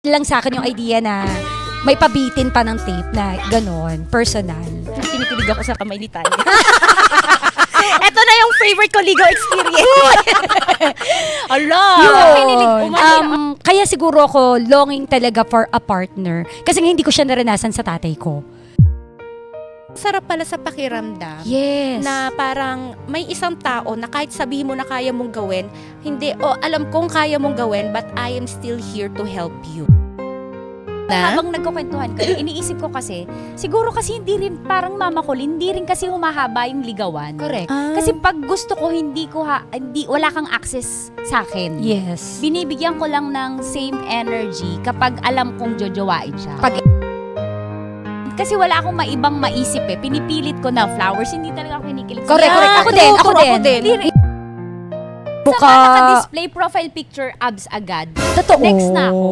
lang sa akin yung idea na may pabitin pa ng tape na gano'n, personal. Kinikilig ako sa kamay ni Tanya. Ito na yung favorite ko legal experience. Ala! Kaya siguro ako longing talaga for a partner. Kasi hindi ko siya naranasan sa tatay ko. Sarap pala sa pakiramdam. Yes. Na parang may isang tao na kahit sabihin mo na kaya mong gawin, hindi, alam kong kaya mong gawin, but I am still here to help you. Habang nagkukwentuhan kayo, iniisip ko kasi, siguro kasi hindi rin, parang mama ko, hindi rin kasi humahaba yung ligawan. Correct. Kasi pag gusto ko, wala kang access sa akin. Yes. Binibigyan ko lang ng same energy kapag alam kong jojowain siya. Kasi wala akong maibang maisip eh. Pinipilit ko na flowers, hindi talaga ako kinikilig. Correct. Ako din. Saka naka-display profile picture abs agad. Totoo. Next na ako.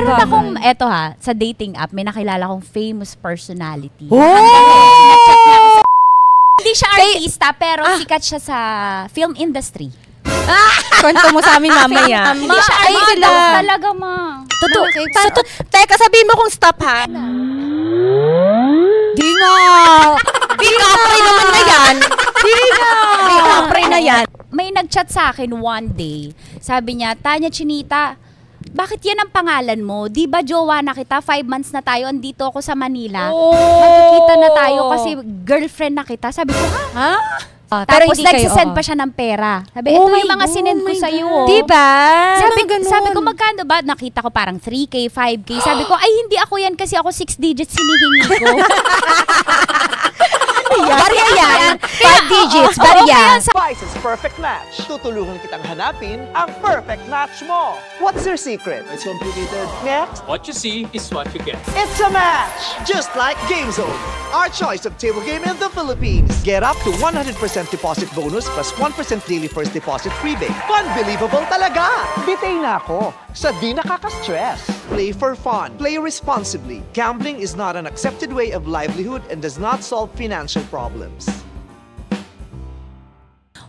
Meron akong, sa dating app, may nakilala kong famous personality. Hindi siya artista, pero sikat siya sa film industry. Kwento mo sa amin mamaya. Hindi siya artista talaga, ma. Totoo. Teka, sabihin mo kung stop, ha? Di nga. Kapre naman na yan. Kapre na yan. May nag-chat sa akin one day. Sabi niya, Tanya Chinita, bakit yan ang pangalan mo? Di ba jowa na kita? 5 months na tayo, andito ako sa Manila. Magkikita na tayo kasi girlfriend na kita. Sabi ko, ha? Tapos nagsisend pa siya ng pera. Sabi, ito yung mga sinend ko sa'yo. Diba? Sabi ko, magkano ba? Nakita ko parang 3K, 5K. Sabi ko, ay hindi ako yan kasi ako 6 digits hinihingi ko. Barya yan. 5 digits, barya. Spices Perfect Match. Tutulungan kitang hanapin ang perfect match mo. What's your secret? It's complicated. Next. What you see is what you get. It's a match! Just like GameZone, our choice of table game in the Philippines. Get up to 100% deposit bonus plus 1% daily first deposit rebate. Unbelievable talaga! Bitay na ako sa di nakaka-stress. Play for fun. Play responsibly. Gambling is not an accepted way of livelihood and does not solve financial problems.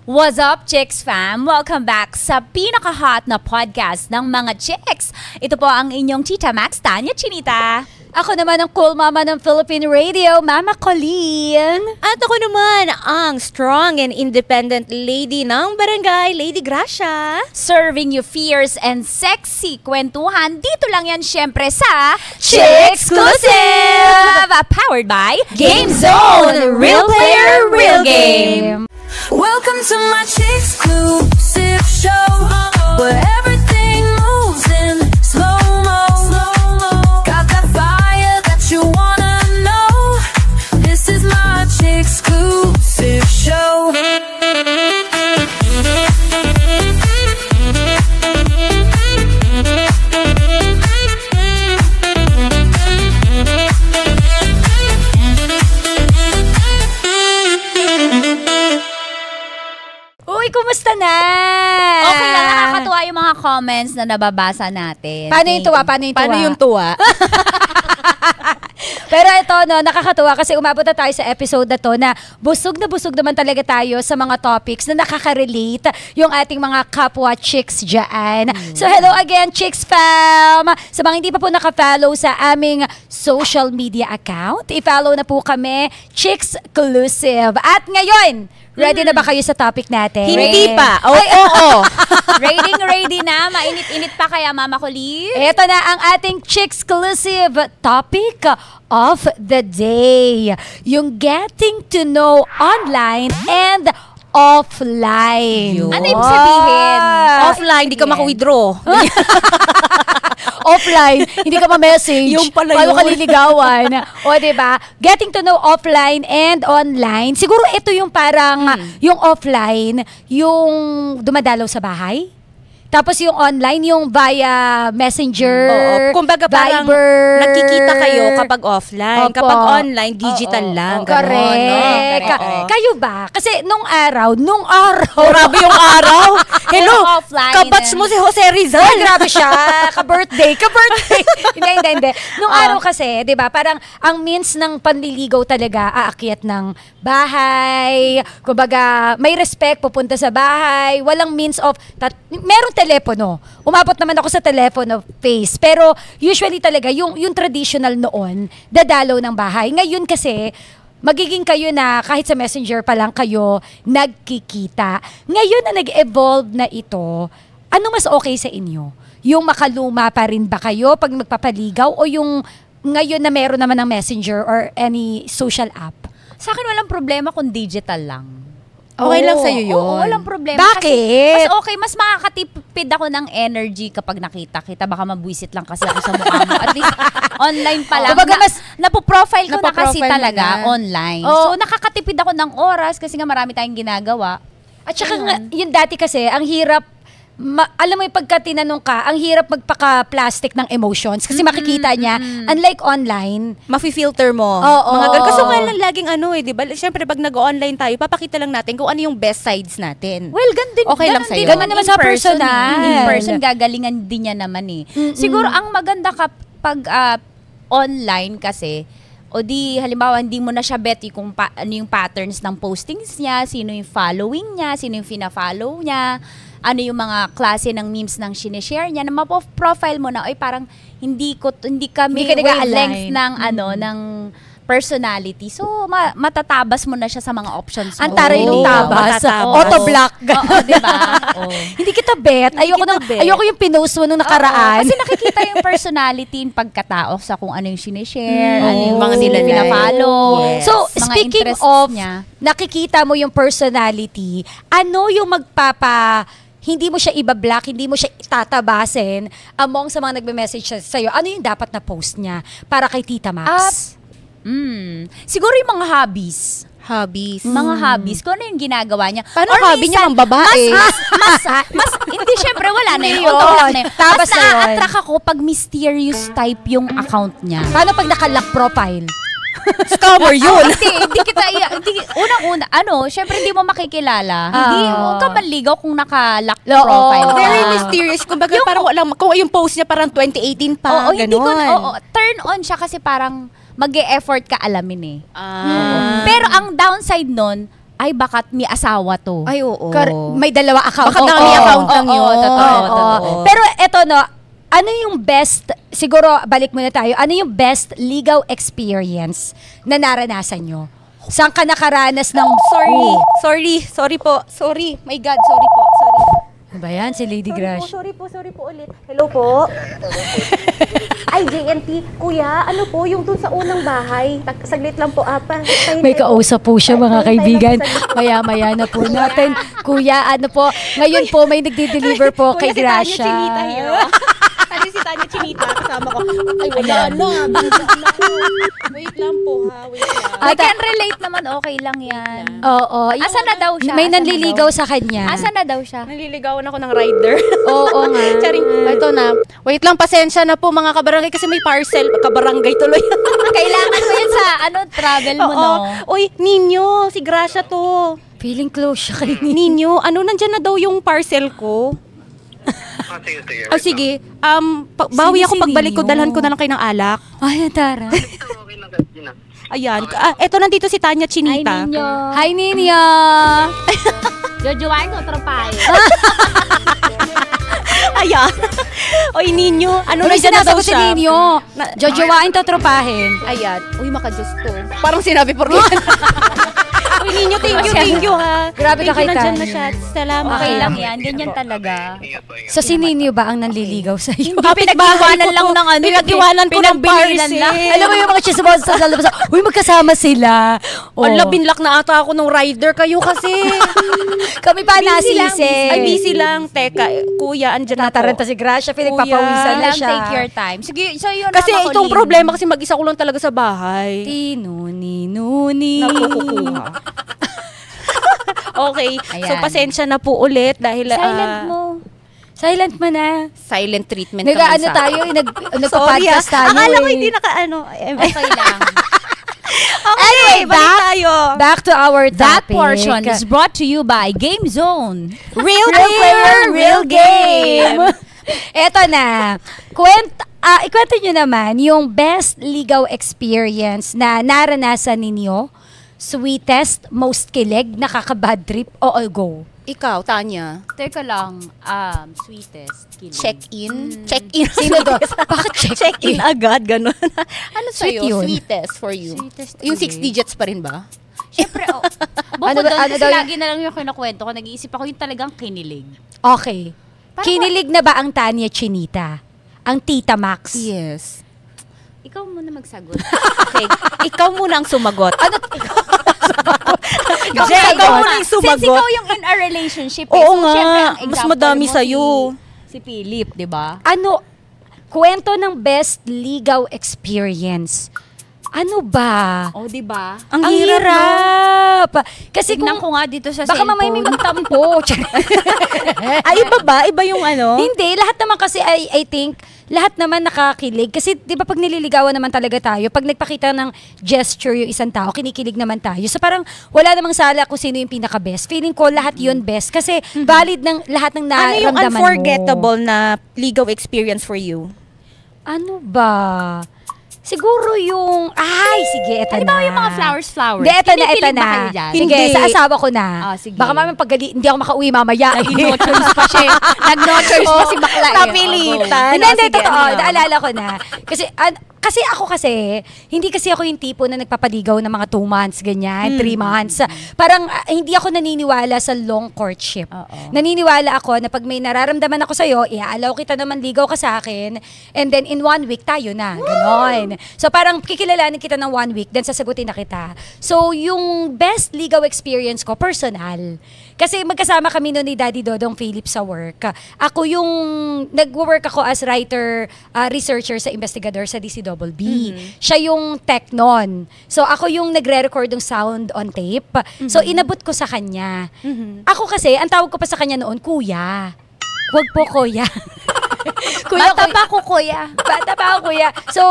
What's up, Chicks fam? Welcome back sa pinaka-hot na podcast ng mga chicks. Ito po ang inyong Tita Max, Tanya Chinita. Ako naman ang cool mama ng Philippine Radio, Mama Colleen. At ako naman ang strong and independent lady ng barangay, Lady Gracia. Serving you fierce and sexy kwentuhan. Dito lang yan syempre sa Chick-Exclusive! Powered by Game Zone! Real player, real game! Welcome to my Chick-Exclusive show, where everything moves in slow-mo. Got that fire that you wanna know. This is my Chick-Exclusive show. Kumusta na? Okay lang, nakakatuwa yung mga comments na nababasa natin. Paano yung tuwa? Paano yung tuwa? Pero ito, nakakatuwa kasi umabot na tayo sa episode na to na busog naman talaga tayo sa mga topics na nakaka-relate yung ating mga kapwa chicks dyan. So hello again, Chicks Fam! Sa mga hindi pa po naka-follow sa aming social media account, i-follow na po kami, Chick-Exclusive. At ngayon, ready na ba kayo sa topic natin? Hindi pa. Ready na. Mainit-init pa kaya, Mama Colleen? Ito na ang ating Chick-Exclusive topic of the day. Yung getting to know online and offline. Ano ibig sabihin? Offline, di ka maka-withdraw. Offline, hindi ka ma-message. Yung pala paano yun. ka liligawan? O, diba? Getting to know offline and online. Siguro ito yung parang, yung offline, yung dumadalaw sa bahay. Tapos yung online, yung via Messenger, Kumbaga parang Viber. nakikita kayo kapag offline. Opo. Kapag online, digital lang. Correct. Ganon, no? Kayo ba? Kasi nung araw, Grabe yung araw. Hello, offline. Kabatch mo si Jose Rizal. Ay, grabe siya. Ka-birthday. Hindi. Nung araw kasi, di ba, parang ang means ng panliligaw talaga, aakyat ng bahay, kumbaga, may respect, pupunta sa bahay, walang means of, merong telepono. Umabot naman ako sa telepono phase. Pero usually talaga, yung traditional noon, dadalaw ng bahay. Ngayon kasi, magiging kayo na kahit sa messenger pa lang kayo nagkikita. Ngayon na nag-evolve na ito, ano mas okay sa inyo? Yung makaluma pa rin ba kayo pag magpapaligaw o yung ngayon na meron naman ng messenger or any social app? Sa akin walang problema kung digital lang. Okay lang sa'yo yun. Oo, walang problema. Bakit? Kasi mas makakatipid ako ng energy kapag nakita-kita. Baka mabwisit lang kasi ako sa mukha mo. At least, online pa lang. Kumbaga Napoprofile ko na kasi Napoprofile mo talaga na. online. Oo. So, nakakatipid ako ng oras kasi nga marami tayong ginagawa. At saka nga, yung dati kasi, ang hirap, alam mo yung pagka tinanong ka, ang hirap magpaka-plastic ng emotions kasi makikita niya, unlike online, Mafi-filter mo. Oo. Mga ganun. Kaso nga lang laging di ba? Siyempre, pag nag-online tayo, papakita lang natin kung ano yung best sides natin. Well, ganun Okay lang sa'yo. Ganun naman sa personal. In person, gagalingan din niya naman eh. Siguro, ang maganda kapag online kasi, o di, halimbawa, hindi mo na siya bet kung ano yung patterns ng postings niya, sino yung following niya, sino yung fina-follow niya, ano yung mga klase ng memes nang sinishare niya, na mapo-profile mo na, ay parang hindi kami Hindi ka wavelength nag-align. ng ng personality. So, matatabas mo na siya sa mga options mo. ang taray ng Oo, tabas, matatabas. auto-block. Oo, diba? Oo. Hindi kita bet. Ayoko yung pinost mo nung nakaraan. Kasi nakikita yung personality, yung pagkatao sa kung ano yung sinishare, ano yung mga nilalike. pina-follow. Yes. So, Mga speaking interests of, niya. nakikita mo yung personality, ano yung hindi mo siya ibablock, hindi mo siya tatabasin among sa mga nagme-message sa'yo, ano yung dapat na post niya para kay Tita Max? Siguro yung mga hobbies. Hobbies. Mga hobbies. Kung ano yung ginagawa niya. Paano Or hobby niya minsan, ang babae? mas, hindi, syempre, wala na yun. Yun. Auto-block na yun. Tabas Mas na yun. na-attract ako pag mysterious type yung account niya. Paano pag naka-lock profile? Scammer yun. Hindi kita, unang-una, syempre hindi mo makikilala. Huwag ka manligaw kung naka-lock Oo. profile ka. Very mysterious. Kumbaga, parang walang, kung yung post niya parang 2018 pa. Oo, hindi ko, ganon. turn on siya kasi parang mag-e-effort ka alamin eh. Ah. Pero ang downside nun, ay bakat may asawa to. Ay, oo. May dalawa account. Baka dami account lang yun. Totoo. Pero eto ano yung best, siguro balik muna tayo, ano yung best legal experience na naranasan nyo? Saan ka nakaranas ng... Sorry po. Sorry. My God, sorry po. Sorry. Ano ba yan? Si Lady Grash. Sorry po ulit. Hello po. Ay, JNT, kuya, ano po, yung dun sa unang bahay, saglit lang po, May kausap po siya mga kaibigan. Maya-maya na po natin. Kuya, ano po, ngayon po may nagdi-deliver po kay Gracia. Kasi si Tanya Chinita, kasama ko. Ay, wala na. Wait lang po, ha. Wait lang. I can relate naman, okay lang yan. Oo. Asa na daw siya? May Asa na nanliligaw daw? sa kanya. Asa na daw siya? Naliligawan ako ng rider. Oo nga. Charing, ito na. Wait lang, pasensya na po mga kabarangay kasi may parcel. Kabarangay tuloy. Kailangan mo yan sa travel mo, no? Uy, Ninyo, si Gracia to. Feeling close siya kay Ninyo, nandyan na daw yung parcel ko. Sige. Bawi ako si pagbalik ko, Ninyo? dalhan ko na lang kayo ng alak. Ay, Tara. Ayan. Eto, nandito si Tanya Chinita. Hi, Ninyo. Jojoain ko, tropahe. Ayan. Oy, Ninyo, Ano nandyan na daw sinasagot si siya. Ninyo? Jojowain to tropahin. Ayan. Uy, makajus to. Parang sinabi po rin. Uy, Ninyo, thank you ha. Grabe ka kay Nandyan na Tanya. siya. Salamat. Okay lang yan, ganyan talaga. So, si Ninyo ba ang nanliligaw sa'yo? Pinag-iwanan lang ng Pinag-iwanan ko ng pinagbilinan parcel. lang. Alam mo yung mga chismosa sa labas, uy, magkasama sila. Ala, binlock na ata ako ng rider kayo kasi. Kami pa nasisi. Ay, busy lang. Teka, kuya, andyan na Nataranta po. si Gracia, pinagpapawisan na Lang, siya. take your time. Sige, so yun Kasi ang itong makulim. problema kasi mag-isa ko lang talaga sa bahay. Tinuni-nuni. Nakukuha. Okay, so Ayan. pasensya na po ulit dahil Silent mo. Silent mo na. silent treatment Nag-ano sa- tayo, Sorry, nagpa-podcast tayo. Akala ko eh. hindi Okay lang. Okay, balik tayo. Back to our That topic. portion is brought to you by Game Zone. Real player, real Real Game! Eto na. Ikwento nyo naman yung best ligaw experience na naranasan ninyo. Sweetest, most kilig, nakaka-bad trip, o go. Ikaw, Tanya. Teka lang, sweetest, kilig. Check-in? Check-in. Sino doon? Bakit Check-in agad, ganun. Ano Sweet sa'yo? yun. Sweetest for you? Sweetest Yung 6 kilig. digits pa rin ba? Siyempre, bukod Ano doon, ano kasi daw yun? lagi na lang yung kinukwento ko, nag-iisip ako yung talagang kinilig. Okay. Parang Kinilig na ba ang Tanya Chinita? Ang Tita Max? Yes. Ikaw muna magsagot. Okay. Ikaw muna ang sumagot. Ano? Jay, ikaw muna ang Since sumagot. ikaw yung in a relationship, Oo so nga, syempre, ang mas example madami mo sa'yo. Si Philip, di ba? Ano? Kwento ng best ligaw experience. Ano ba? Oh, di ba? Ang hirap, no? Kasi Tignan kung ko nga dito sa baka mamaya may cellphone. magtampo. Ay, iba ba? Iba yung ano? Hindi, lahat naman kasi I think, lahat naman nakakilig. Kasi di ba pag nililigawan naman talaga tayo, pag nagpakita ng gesture yung isang tao, kinikilig naman tayo. So parang wala namang sala kung sino yung pinaka-best. Feeling ko lahat yun best. Kasi valid ng lahat ng Ano naramdaman yung mo. unforgettable na ligaw experience for you? Ano ba? Siguro yung... Ay, sige, eto na. Halimbawa yung mga flowers. Hindi, eto na, eto Kinikilig ba na. kayo dyan? Sige, Hindi. sa asawa ko na. Sige. Baka mamang paggali, hindi ako makauwi mamaya. No choice pa siya. Nag-no choice pa si bakla. Napilitan. Hindi, hindi, Sige, totoo. ano? Naalala ko na. Kasi ako hindi kasi ako yung tipo na nagpapaligaw ng mga 2 months, ganyan, 3 months. Parang hindi ako naniniwala sa long courtship. Naniniwala ako na pag may nararamdaman ako sa'yo, iaalaw kita naman ligaw ka sa akin, and then in 1 week tayo na. Ganon. So parang kikilalanin kita ng 1 week, then sasagutin na kita. So yung best ligaw experience ko, personal. Kasi magkasama kami noon ni Daddy Dodong Philip sa work. Ako yung nag-work ako as writer, researcher sa investigador sa DCWB. Siya yung tech nun. So ako yung nagre-record ng sound on tape. So inabot ko sa kanya. Ako kasi, ang tawag ko pa sa kanya noon, kuya. Huwag po kuya. Bata pa ko, kuya. Bata pa ako, kuya. So,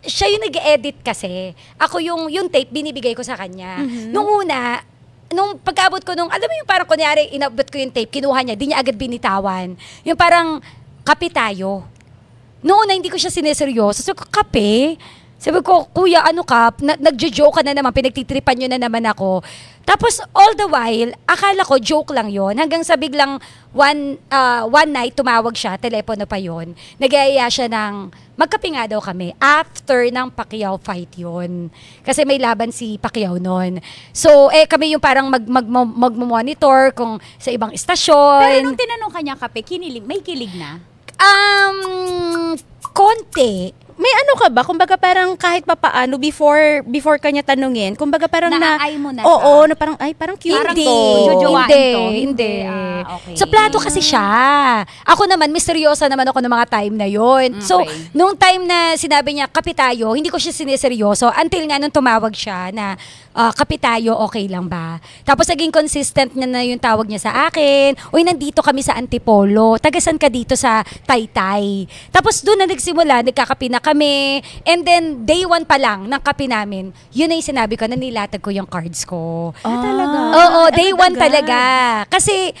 siya yung nag-edit kasi. Ako yung tape, binibigay ko sa kanya. Nung una, nung pag-abot ko alam mo yung parang kunyari, inabot ko yung tape, kinuha niya, di niya agad binitawan. Yung parang, kape tayo. Noon na hindi ko siya sineseryoso. So, kape? Sabi ko, kuya, ano ka? Nagjo-joke ka na naman, pinagtitripan nyo na naman ako. Tapos, all the while, akala ko joke lang yon. Hanggang sa biglang one night, tumawag siya, telepono pa yon. Nag-iaya siya ng, magkape nga daw kami. After ng Pacquiao fight yon. Kasi may laban si Pacquiao noon. So, kami yung parang mag-monitor kung sa ibang istasyon. Pero nung tinanong kanya kape, may kilig na? Konti. May ano ka ba? Kumbaga parang kahit papaano before kanya tanungin, kumbaga parang Naay mo na Oo, siya? na parang parang cute Parang to. jojowain to? Hindi. Okay. So, plato kasi siya. Ako naman, misteryosa naman ako ng mga time na yon. So, Okay. nung time na sinabi niya, kape tayo, hindi ko siya sineseryoso. Until nga nung tumawag siya na, kape tayo, okay lang ba? Tapos, naging consistent niya na yung tawag niya sa akin. Uy, nandito kami sa Antipolo. Tagasan ka dito sa Taytay. Tapos, doon na nagsimula, nagkakape na kami. And then, day 1 pa lang ng kape namin, yun na yung sinabi ko na nilatag ko yung cards ko. Talaga? Oo, day 1 talaga. Kasi,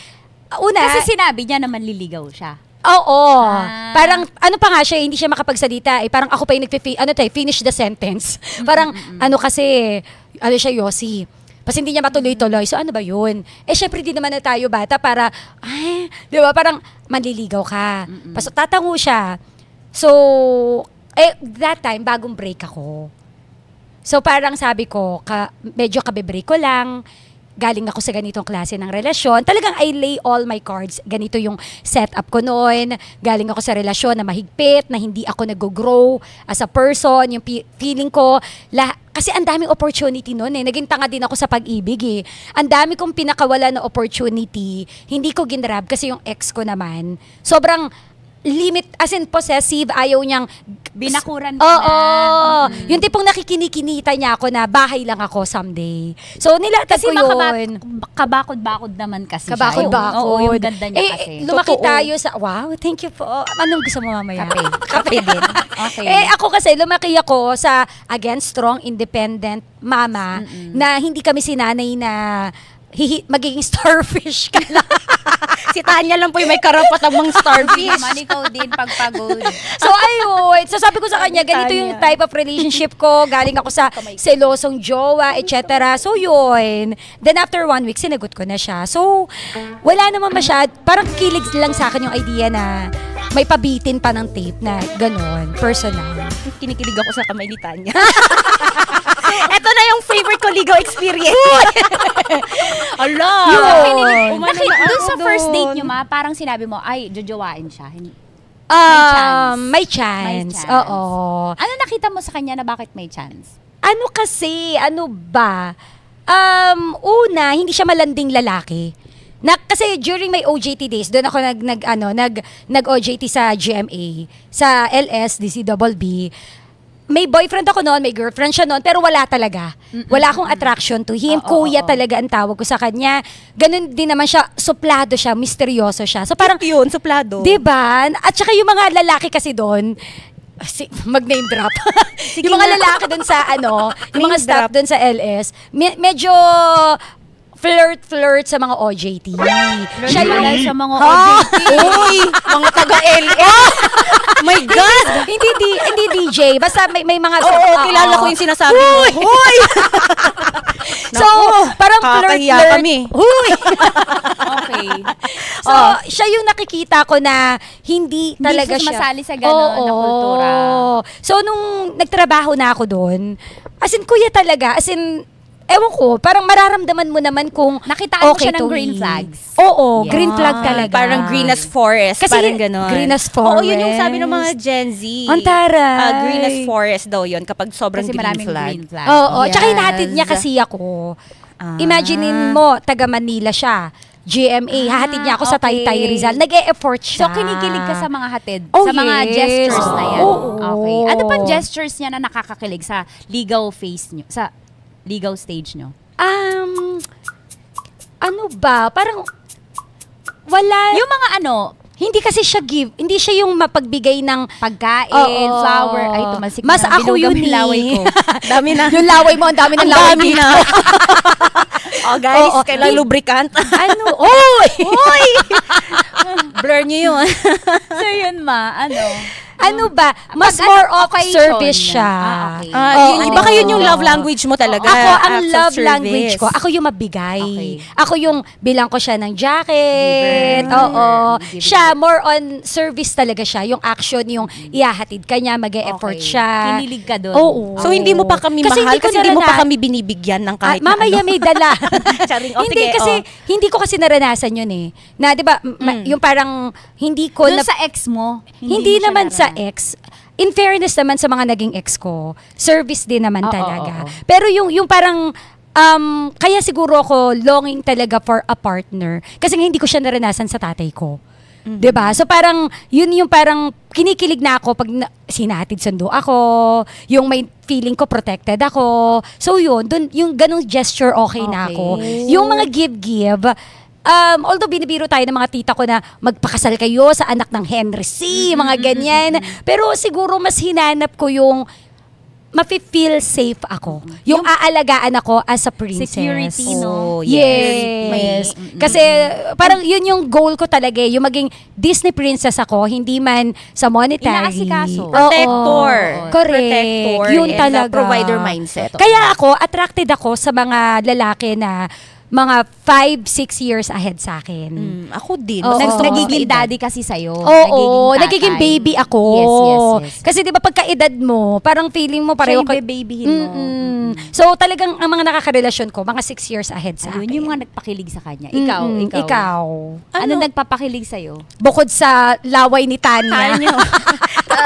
una... Kasi sinabi niya na manliligaw siya. Oo. Ah. Parang, ano pa nga siya, hindi siya makapagsalita. Parang ako pa yung finish the sentence. Parang, kasi, siya, Yossi. Pas hindi niya matuloy-tuloy. So, ano ba yun? Syempre, di naman na tayo bata para, di ba, parang manliligaw ka. Pas tatango siya. So, that time, bagong break ako. So, parang sabi ko, medyo kabe-break ko lang, galing ako sa ganitong klase ng relasyon. Talagang I lay all my cards. Ganito yung setup ko noon. Galing ako sa relasyon na mahigpit, na hindi ako nag-grow as a person. Yung feeling ko, kasi ang daming opportunity noon eh. Naging tanga din ako sa pag-ibig eh. Ang dami kong pinakawala na opportunity. Hindi ko ginrab kasi yung ex ko naman. Sobrang limit, as in possessive, ayaw niyang Binakuran ka Oo. na. Yung tipong nakikinikinita niya ako na bahay lang ako someday. So, nilatag Kasi ko yun. kabakod-bakod naman kasi Kabakod-bakod. siya. Oo, yung ganda niya kasi. Lumaki Totoo. tayo sa, wow, thank you po. Anong gusto mo mamaya? Kape. Kape din. Okay. Ako kasi, lumaki ako sa, again, strong, independent mama, na hindi kami sinanay na magiging starfish ka lang. Si Tanya lang po yung may karapatang mga Hindi starfish. naman ikaw din pagpagod. So ayun, so sabi ko sa kanya, ganito yung type of relationship ko, galing ako sa selosong jowa, etc. So yun, then after 1 week, sinagot ko na siya. So, wala naman parang kilig lang sa akin yung idea na may pabitin pa ng tape na gano'n, personal. Kinikilig ako sa kamay ni Tanya. Ito na yung favorite ko ligaw experience. Ala! Yun. Doon sa first date nyo, parang sinabi mo, ay, jojowain siya. May chance. Oo. Ano nakita mo sa kanya na bakit may chance? Ano kasi, ano ba? Una, hindi siya malanding lalaki. Kasi during my OJT days, doon ako nag-OJT sa GMA, sa LS, DCBB. May boyfriend ako noon, may girlfriend siya noon, pero wala talaga. Wala akong attraction to him. Kuya talaga ang tawag ko sa kanya. Ganun din naman siya, suplado siya, misteryoso siya. So parang, Yun, suplado. diba? At saka yung mga lalaki kasi doon, mag-name drop. Yung mga lalaki doon sa yung mga Name staff drop. doon sa LS, medyo flirt sa mga OJT. Siya yung sa mga Uy! Mga taga-LS! My God! hindi DJ, basta may mga Oo, kilala ko yung sinasabi mo. Uy! So, parang Kakahiya kami. Huy! Okay. So, siya yung nakikita ko na hindi talaga siya siya sumasali sa gano'n na kultura. So, nung nagtrabaho na ako doon, as in, kuya talaga, as in, ewan ko, parang mararamdaman mo naman kung Nakitaan mo okay siya ng to green me. flags. Oo, Yeah. green flag talaga. Parang green as forest. Kasi parang gano'n. green as Oo, yun yung forest. sabi ng mga Gen Z. Ang taray. Green as forest daw yun kapag sobrang Kasi green maraming flag. green flag. Oo, tsaka Yes. hinahatid niya kasi ako. Imaginein mo, taga Manila siya. GMA, hahatid niya ako sa okay. Taytay Rizal. Nag-e-effort siya. So, kinikilig ka sa mga hatid? Oh, sa mga yes. gestures na yan? Oo. Okay. Ano pang gestures niya na nakakakilig sa ligaw phase nyo? Sa ligaw stage nyo? Ano ba? Parang, wala. Yung mga Hindi kasi siya hindi siya yung mapagbigay ng pagkain, Oo. flower. Ay, tumasik Mas na. ako Binuga yun mo yung laway ko. Dami na. Yung laway mo, ang dami ng Ang laway dami dito. na. Guys, Oo. kailan lubricant? Ano? Oy! Blur nyo yun. So, yun Ano ba? Mas Pag more of occasion. service siya. Okay. Yun, baka yun yung love language mo talaga. Ako, ang acts of love service. language ko, ako yung mabigay. Okay. Ako yung bilang ko siya ng jacket. Giver. Oo. Giver. Siya, more on service talaga siya. Yung action, yung ihahatid ka niya, mag-e-effort Okay. siya. Kinilig ka dun. Oo. So, hindi mo pa kami Kasi mahal hindi ko kasi hindi mo pa narana- kami binibigyan ng kahit Mamaya na ano. may dala. Charing. Oh, Hindi sige, kasi, hindi ko kasi naranasan yun eh. Na, di ba, yung parang, hindi ko Doon na, sa ex mo? hindi mo siya naman sa naranasan. ex. In fairness naman sa mga naging ex ko, service din naman Oo, talaga. oo. Pero yung parang, kaya siguro ako longing talaga for a partner. Kasi nga hindi ko siya naranasan sa tatay ko. 'Di ba? So parang, yun yung parang kinikilig na ako pag sinatid sundo ako, yung may feeling ko protected ako. So yun, dun, yung ganong gesture okay na Okay. ako. Yung mga give-give, although binibiro tayo ng mga tita ko na magpakasal kayo sa anak ng Henry C, mga ganyan. Pero siguro mas hinanap ko yung mafe-feel safe ako. Yung aalagaan ako as a princess. Security, no? Oh, Yes. Kasi parang yun yung goal ko talaga eh, yung maging Disney princess ako, hindi man sa monetary. Inaasikaso. Oo. Protector. Correct. Protector. Yun and talaga. a provider mindset. Kaya ako, attracted ako sa mga lalaki na mga 5-6 years ahead sa akin. Ako din. Oo. Mas gusto ko Nagiging edad. daddy kasi sa'yo. Oo, tatay. nagiging baby ako. Yes. Kasi 'di ba pagka-edad mo, parang feeling mo Siya pareho yung babyhin mo. So talagang ang mga nakakarelasyon ko, mga 6 years ahead sa Ayun, akin. yung mga nagpakilig sa kanya. Ikaw. Ikaw. Ano nagpapakilig sa'yo? Bukod sa laway ni Tanya.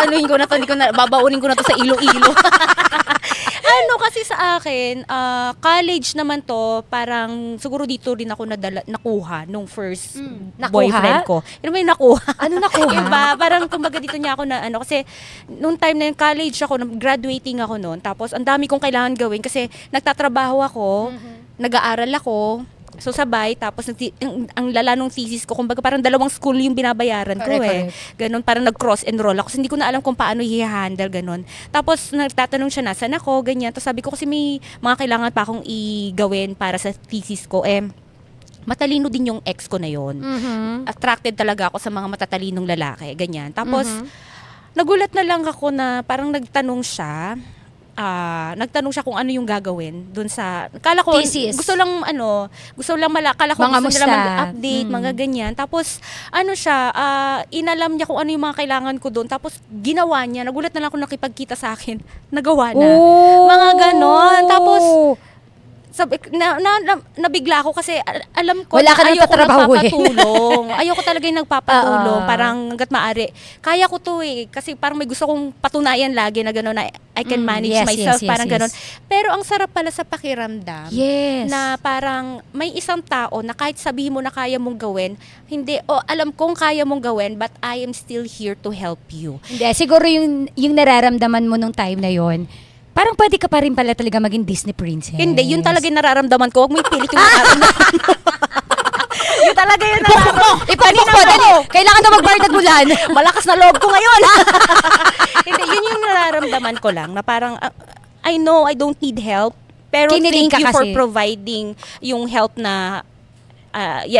Anuhin ko na to, babaunin ko na to sa ilo-ilo. Kasi sa akin, college naman to, parang siguro dito rin ako nakuha nung first Nakuha? boyfriend ko. Yun ba yung nakuha? Ano nakuha? Iba, parang kumbaga dito niya ako na kasi nung time na yung college ako, graduating ako noon, tapos ang dami kong kailangan gawin kasi nagtatrabaho ako, nag-aaral ako, so sabay, tapos ang lala nung thesis ko, kumbaga parang 2 school yung binabayaran ko Correct. Ganon, parang nag-cross enroll ako. So, hindi ko na alam kung paano i-handle, ganon. Tapos nagtatanong siya, nasan ako, ganyan. Tapos sabi ko kasi may mga kailangan pa akong i-gawin para sa thesis ko. matalino din yung ex ko na yon. Attracted talaga ako sa mga matatalinong lalaki, ganyan. Tapos, nagulat na lang ako na parang nagtanong siya kung ano yung gagawin dun sa, kala ko, Thesis. gusto lang kala ko Mga gusto nila musta. mag-update, mga ganyan. Tapos, inalam niya kung ano yung mga kailangan ko doon. Tapos, ginawa niya, nagulat na lang ako nakipagkita sa akin, nagawa na. Mga ganon. Tapos, nabigla ako kasi alam ko Wala ka nang ayoko tatrabahuhin. nagpapatulong. Ayoko talaga yung nagpapatulong. Parang hanggat maaari. Kaya ko to kasi parang may gusto kong patunayan lagi na gano'n na I can manage yes, myself. yes, Parang yes. gano'n. Pero ang sarap pala sa pakiramdam. Yes. Na parang may isang tao na kahit sabihin mo na kaya mong gawin, hindi, alam kong kaya mong gawin, but I am still here to help you. Hindi, siguro yung nararamdaman mo nung time na yon, parang pwede ka pa rin pala talaga maging Disney princess. Hindi, yun talaga yung nararamdaman ko. Huwag mo ipilit yung nararamdaman ko. Yun talaga yung nararamdaman ko. Ipapok mo, dali. Kailangan na magbardagulan. Malakas na loob ko ngayon. Hindi, yun yung nararamdaman ko lang na parang, I know I don't need help, pero Kinilig thank you ka for kasi. providing yung help na,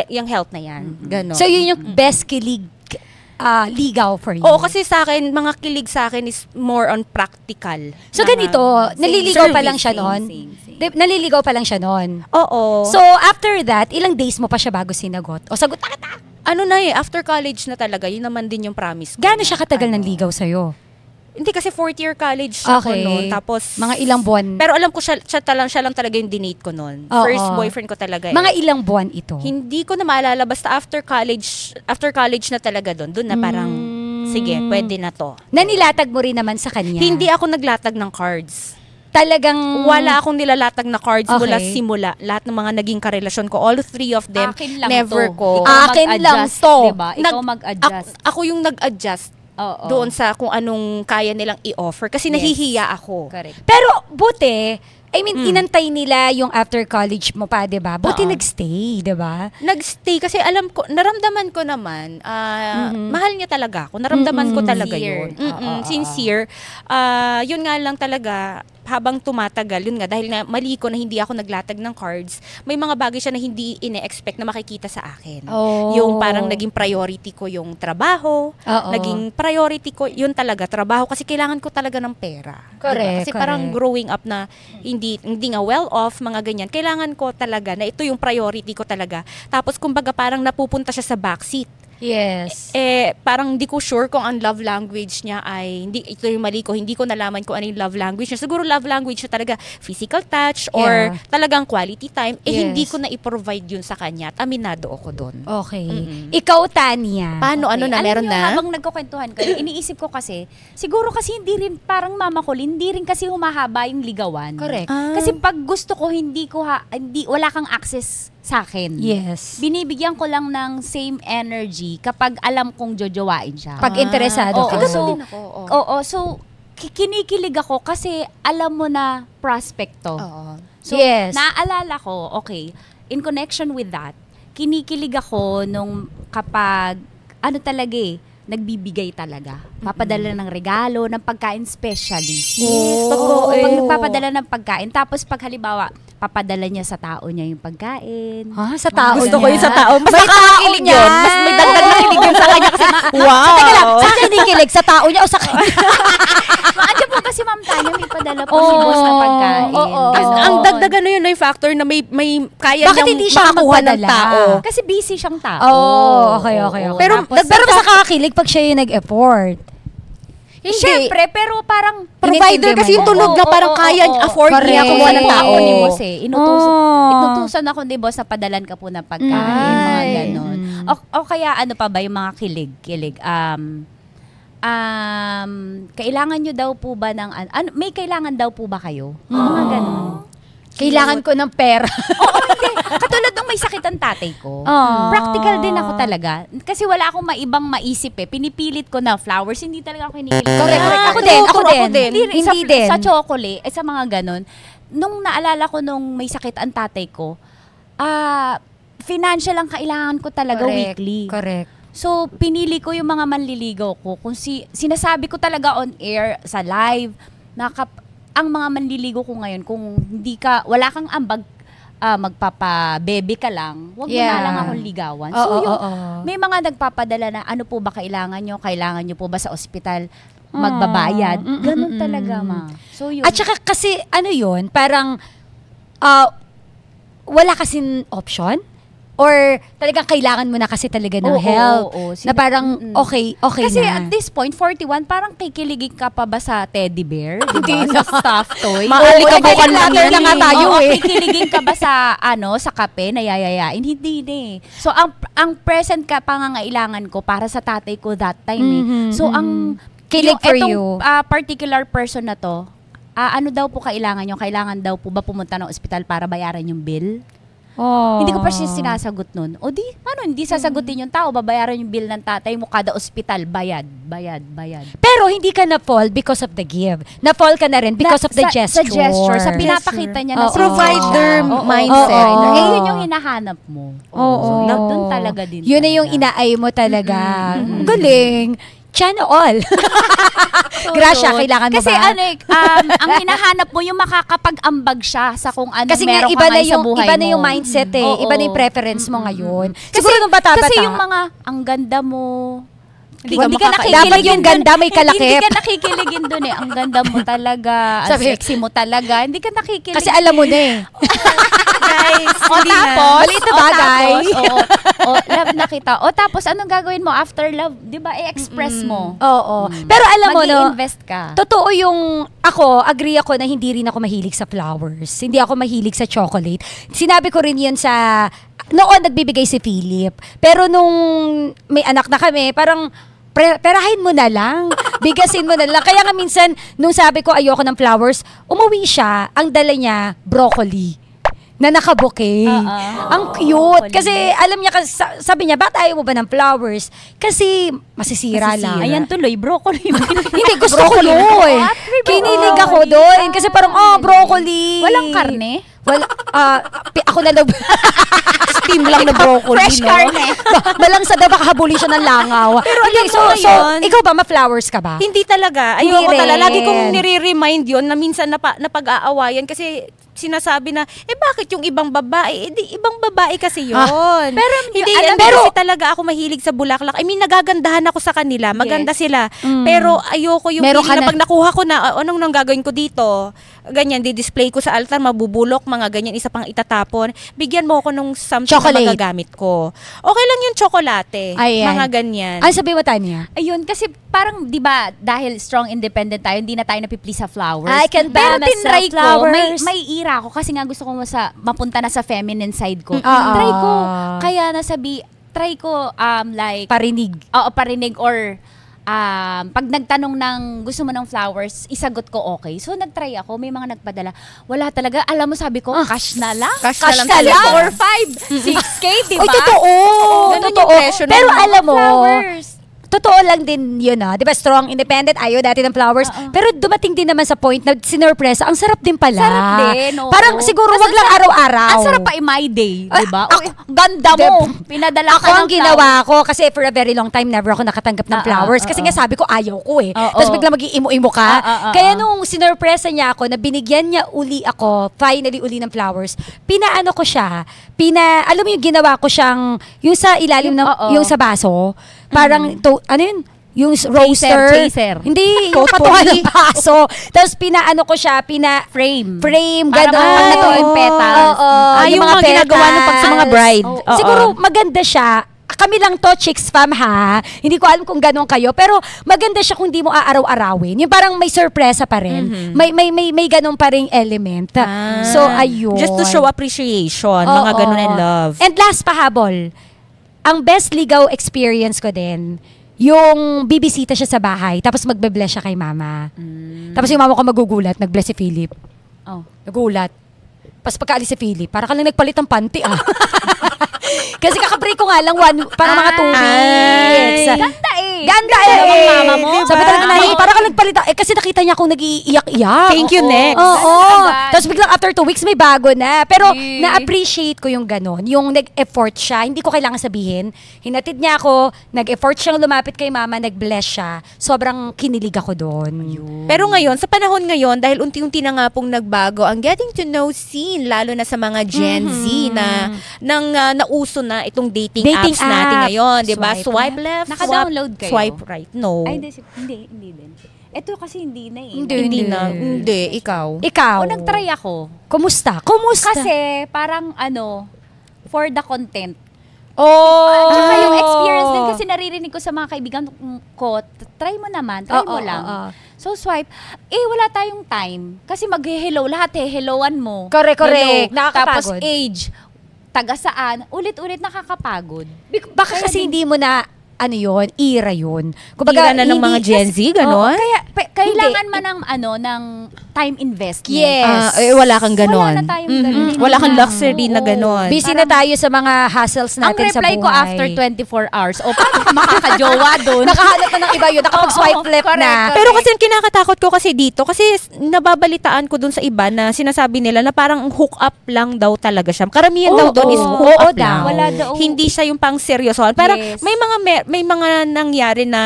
yung help na yan. Ganon. So yun yung best kilig ligaw for you. Oo, kasi sa akin, mga kilig sa akin is more on practical. So Mga ganito, naliligaw pa lang siya Same, noon. same. Naliligaw pa lang siya noon. Oo. So after that, ilang days mo pa siya bago sinagot? O sagot na kita. ano na after college na talaga, yun naman din yung promise ko. Gaano siya katagal ng ligaw sa'yo? Hindi kasi 4th year college ako Okay. noon. Tapos, Mga ilang buwan? pero alam ko siya lang talaga yung dinate ko noon. Oo. First boyfriend ko talaga. Mga ilang buwan ito? Hindi ko na maalala, basta after college na talaga doon na parang, sige, pwede na to. Nanilatag mo rin naman sa kanya? Hindi ako naglatag ng cards. Talagang... Wala akong nilalatag na cards mula Okay. simula. Lahat ng mga naging karelasyon ko, all 3 of them, Akin lang never to. ko. Ikaw Akin lang mag-adjust, to. Diba? Ikaw mag-adjust. Ako yung nag-adjust Oo. doon sa kung anong kaya nilang i-offer. Kasi Yes. nahihiya ako. Correct. Pero buti, I mean, inantay nila yung after college mo pa, di ba? Buti nagstay, di ba? Nagstay kasi alam ko, naramdaman ko naman, mahal niya talaga ako. Naramdaman ko talaga Sincere. yun. Sincere. Yun nga lang talaga, habang tumatagal, yun nga, dahil nga mali ko na hindi ako naglatag ng cards, may mga bagay siya na hindi ine-expect na makikita sa akin. Oh. Yung parang naging priority ko yung trabaho, Oo. naging priority ko, yun talaga, trabaho, kasi kailangan ko talaga ng pera. Correct, Kasi parang correct. growing up na hindi nga well off, mga ganyan, kailangan ko talaga na ito yung priority ko talaga. Tapos kumbaga parang napupunta siya sa backseat. Yes. Parang hindi ko sure kung ang love language niya ay, ito yung mali ko, hindi ko nalaman kung ano yung love language niya. Siguro love language niya talaga physical touch or Yeah. talagang quality time. Hindi Yes. ko na i-provide yun sa kanya at aminado ako doon. Okay. Ikaw, Tanya. Paano, ano na, Alam meron niyo, na? habang nagkukwentuhan kayo, iniisip ko kasi, siguro kasi hindi rin, parang mama ko, hindi rin kasi humahaba yung ligawan. Correct. Kasi pag gusto ko, wala kang access sa akin. Yes. Binibigyan ko lang ng same energy kapag alam kong jojowain siya. Pag interesado Oo, ka. so, din ako, oo. oo, so, kinikilig ako kasi alam mo na prospect to. Oo. So, Yes. naaalala ko, okay, in connection with that, kinikilig ako nung kapag, nagbibigay talaga. Papadala ng regalo, ng pagkain specially. Yes, Pag nagpapadala ng pagkain, tapos pag halimbawa, papadala niya sa tao niya yung pagkain. Ha? Sa tao Gusto ko niya? yung sa tao. Mas May nakakakilig tao yun. niya. Mas may dagdag na kilig yun sa kanya kasi, wow! Teka lang, saan kinikilig? Sa tao niya o sa kanya? Andiyan po kasi Ma'am Tanya, may padala po si boss na pagkain. Oo. Ganon. Ang dagdagan na yun na yung factor na may kaya Bakit niyang hindi siya makakuha ng magpadala? tao. Kasi busy siyang tao. Oh, okay. Pero Pero mas nakakakilig pag siya yung nag-effort. Hindi. Siyempre, pero parang Provider kasi yung tunog na parang kaya afford Correct. niya kumuha ng Inutusan tao. ako ni boss eh. Oh. Inutusan ako ni boss na padalan ka po ng pagkain. Mga Ay. ganon. O kaya ano pa ba yung mga kilig? Kailangan nyo daw po ba ng, may kailangan daw po ba kayo? Mga ganon. Kailangan ko ng pera. Oo, hindi. Katulad nung may sakit ang tatay ko. Practical din ako talaga. Kasi wala akong maibang maisip eh. Pinipilit ko na flowers. Hindi talaga ako hinihilig. Correct. Ah, Ako din. ako din. Hindi Hindi din. Sa chocolate, sa mga ganon. Nung naalala ko nung may sakit ang tatay ko, financial ang kailangan ko talaga weekly. Correct. So, pinili ko yung mga manliligaw ko. Kung sinasabi ko talaga on air, sa live, ang mga manliligaw ko ngayon, kung wala kang ambag, magpapa-baby ka lang, wag mo Yeah. na lang akong ligawan. Oo, So, yung, oo. may mga nagpapadala na, ano po ba kailangan nyo? Kailangan nyo po ba sa ospital magbabayad? Ganun talaga, ma. So, yun. At saka kasi, ano yun, parang, wala kasing option? Or talagang kailangan mo na kasi talaga ng help? Oo. Na parang, okay Kasi na. at this point, 41, parang kikiligin ka pa ba sa teddy bear? Hindi Diba? Sa stuffed toy? Maalikabukal lang yun na nga tayo Oo, eh. kikiligin ka ba sa, sa kape na yayayain? Hindi eh. So, ang present ka pangangailangan ko para sa tatay ko that time eh. So, ang Kilig for etong, you. Particular person na to, ano daw po kailangan nyo? Kailangan daw po ba pumunta ng ospital para bayaran yung bill? Oh. Hindi ko pa siya sinasagot nun. O di, hindi sasagutin yung tao, babayaran yung bill ng tatay mo kada ospital, bayad. Pero hindi ka na-fall because of the give. Na-fall ka na rin because of the gesture. Sa gesture, sa pinapakita niya na Oo. Provider Oo, mindset. oo. Eh, yun yung hinahanap mo. Oo. So, doon talaga din. Yun na yung inaay mo talaga. Ang galing. Chana all. Gracia, kailangan mo kasi ba? ang hinahanap mo yung makakapag-ambag siya sa kung ano Kasi nga meron iba ka na ngayon sa yung buhay iba na mo. yung mindset eh. Oo. Iba na yung preference mo ngayon. Kasi, Siguro nung bata-bata. Kasi yung mga, ang ganda mo. Hindi ka nakikiligin Dapat yung dun. ganda may kalakip. Hindi ka nakikiligin dun eh. Ang ganda mo talaga. Ang Sabi- sexy mo talaga. Hindi ka nakikiligin. Kasi alam mo na eh. Guys, O hindi na. tapos, Maliit na bagay. Love na kita. O tapos, anong gagawin mo after love? Di ba, i-express mo. Oo. Pero alam mo no, Mag-i-invest ka. totoo yung agree ako na hindi rin ako mahilig sa flowers. Hindi ako mahilig sa chocolate. Sinabi ko rin yun sa, noon nagbibigay si Philip. Pero nung may anak na kami, parang, perahin mo na lang. Bigasin mo na lang. Kaya nga minsan, nung sabi ko ayoko ng flowers, umuwi siya, ang dala niya, broccoli na nakabuke. Ang cute. Kasi alam niya, sabi niya, ba't ayaw mo ba ng flowers? Kasi masisira lang. Ayan tuloy, broccoli. Hindi, gusto ko yun. Kinilig ako doon. Kasi parang, broccoli. Walang karne? Wala, ako na lang. Steam lang na broccoli. Fresh karne. Malansa daw, baka habulin siya ng langaw. Pero hindi, so, ikaw ba, ma-flowers ka ba? Hindi talaga. Hindi Ayoko rin. talaga. Lagi kong nire-remind yun na minsan napag-aawayan kasi sinasabi na, bakit yung ibang babae? Ibang babae kasi yun. Pero, hindi, alam- kasi talaga ako mahilig sa bulaklak. I mean, nagagandahan ako sa kanila. Maganda sila. Pero ayoko yung Meron feeling ka na na- pag nakuha ko na, anong nang gagawin ko dito? Ganyan, di-display ko sa altar, mabubulok, mga ganyan, isa pang itatapon. Bigyan mo ako nung something Chocolate. na magagamit ko. Okay lang yung tsokolate. Ayan. Mga ganyan. Ano sabi mo, Tanya? Ayun, kasi parang, di ba, dahil strong independent tayo, hindi na tayo napiplease sa flowers. I can buy Pero myself tinry ko, flowers. may ira ako kasi nga gusto ko mapunta na sa feminine side ko. Oo. Try ko, kaya try ko, like, Parinig. parinig or, pag nagtanong ng gusto mo ng flowers, isagot ko okay. So, nagtry ako. May mga nagpadala. Wala talaga. Alam mo, sabi ko, cash na lang. Cash na lang Kasi talaga. 4, 5, 6K, di Oy, ba? totoo. Ganun yung Totoo. presyo ng Pero mga alam mo, Flowers. totoo lang din yun di ba? Strong, independent, ayaw dati ng flowers. Pero dumating din naman sa point na sinurpresa, ang sarap din pala. Sarap din, oo. Parang siguro Tapos wag lang ang araw-araw. Ang sarap pa My Day, di ba? Ako- Ganda mo. Pinadala Ako ka ang ng ginawa ko kasi for a very long time never ako nakatanggap ng flowers kasi nga sabi ko ayaw ko eh. Oo. Tapos bigla mag-iimo-imo ka. Kaya nung sinurpresa niya ako na binigyan niya uli ako, finally uli ng flowers, pinaano ko siya, alam mo yung ginawa ko siyang, yung sa ilalim ng, Oo. yung sa baso, parang, ano yun? Yung roaster. chaser. Hindi, yung patuhan ng baso. Tapos pinaano ko siya, frame. gano'n. Para makapagnato yung petals. Oo, yung mga ginagawa ng pag sa mga bride. Oo. Oo. Siguro maganda siya. Kami lang to, chicks fam ha. Hindi ko alam kung gano'n kayo. Pero maganda siya kung di mo aaraw-arawin. Yung parang may sorpresa pa rin. May gano'n pa ring element. So, ayun. Just to show appreciation. Mga Oo. ganun and love. And last pahabol, ang best ligaw experience ko din, yung bibisita siya sa bahay, tapos magbe-bless siya kay mama. Tapos yung mama ko magugulat, nag-bless si Philip. Oh. Nagulat. Tapos pagkaalis si Philip, para ka lang nagpalit ng panty Kasi kakabreak ko nga lang parang mga 2 weeks. Ganda eh. Ganda Dalawang mama mo. Sabi talaga na, parang ka nagpalita. Kasi nakita niya akong nag-iiyak-iyak. Thank you, next. Oo. Agad. Tapos biglang after 2 weeks, may bago na. Pero Eh. na-appreciate ko yung ganon. Yung nag-effort siya. Hindi ko kailangan sabihin. Hinatid niya ako, nag-effort siyang lumapit kay mama, nag-bless siya. Sobrang kinilig ako doon. Pero ngayon, sa panahon ngayon, dahil unti-unti na nga pong nagbago ang getting to know scene, lalo na sa mga Gen Z na nauso na itong dating Dating apps natin app. ngayon, di ba? Swipe Swipe left, Naka-download kayo? swipe right. No. Ay, hindi din. Ito kasi hindi na eh. Hindi na. Hindi, ikaw. Ikaw. O, nag-try ako. Kumusta? Kasi, parang for the content. Oh. Tsaka yung experience din kasi naririnig ko sa mga kaibigan ko, try mo naman, try mo lang. So swipe, wala tayong time. Kasi mag-hello, lahat helloan mo. Correct. Hello. Nakakapagod. Tapos age, taga saan, ulit-ulit nakakapagod. Baka kasi hindi mo na, era yun. Kumbaga, na ng mga Gen Z, gano'n? Kaya, kailangan man ng time investment. Yes. Wala kang gano'n. Wala na tayong gano'n. Wala kang luxury na gano'n. Busy na tayo sa mga hassles Ang natin sa buhay. reply ko after 24 hours, paano ka makakajowa doon? Nakahanap na ng iba yun. Nakapag-swipe Oo, left correct, na. correct. Pero kasi yung kinakatakot ko kasi dito, kasi nababalitaan ko dun sa iba na sinasabi nila na parang hook up lang daw talaga siya. Karamihan daw doon is hook up lang. Wala daw. Hindi siya yung pang seryosohan. Pero Yes. may mga nangyari na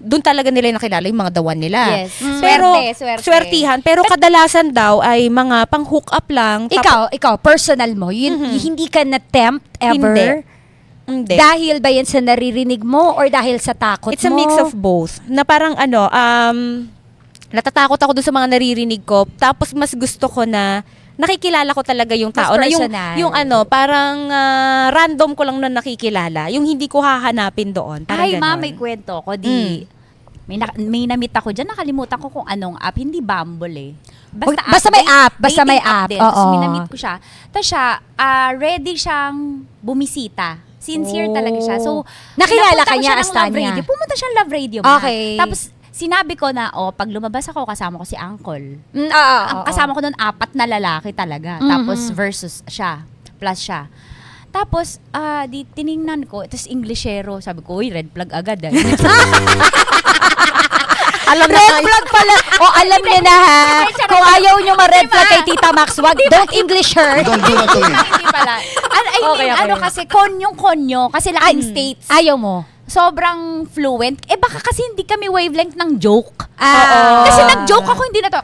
doon talaga nila nakilala yung mga dawan nila. Yes. Pero Swerte. swertihan. Pero kadalasan daw ay mga pang hook up lang. Ikaw, personal mo, hindi ka na-tempt ever? Hindi. Dahil ba yan sa naririnig mo or dahil sa takot It's a mo? mix of both. Na parang natatakot ako dun sa mga naririnig ko. Tapos mas gusto ko na nakikilala ko talaga yung tao. Mas Na personal. yung parang random ko lang na nakikilala. Yung hindi ko hahanapin doon. Parang Ay, ma, ganon. may kwento ko. May na-meet ako dyan. Nakalimutan ko kung anong app. Hindi Bumble eh. Basta may app. Basta Dating may app. Din. Tapos Oo. may na-meet ko siya. Tapos siya, ready siyang bumisita. Sincere talaga siya. So, Nakilala napunta ka ko niya, siya ng asta Love niya. Radio. Pumunta siya ng Love Radio. Ma. Okay. Tapos, sinabi ko na, pag lumabas ako, kasama ko si Uncle. Ang kasama ko noon 4 na lalaki talaga. Tapos versus siya, plus siya. Tapos, di tiningnan ko, tapos Englishero, sabi ko, uy, red flag agad. Alam na Red tayo. flag pala. Alam niya na ha. Kung ayaw niyo ma-red flag kay Tita Max, wag. Don't English her. Hindi pala. Kasi konyo, kasi laking states. Ayaw mo. Sobrang fluent. Baka kasi hindi kami wavelength ng joke. Oo. Kasi nag-joke ako, hindi na to.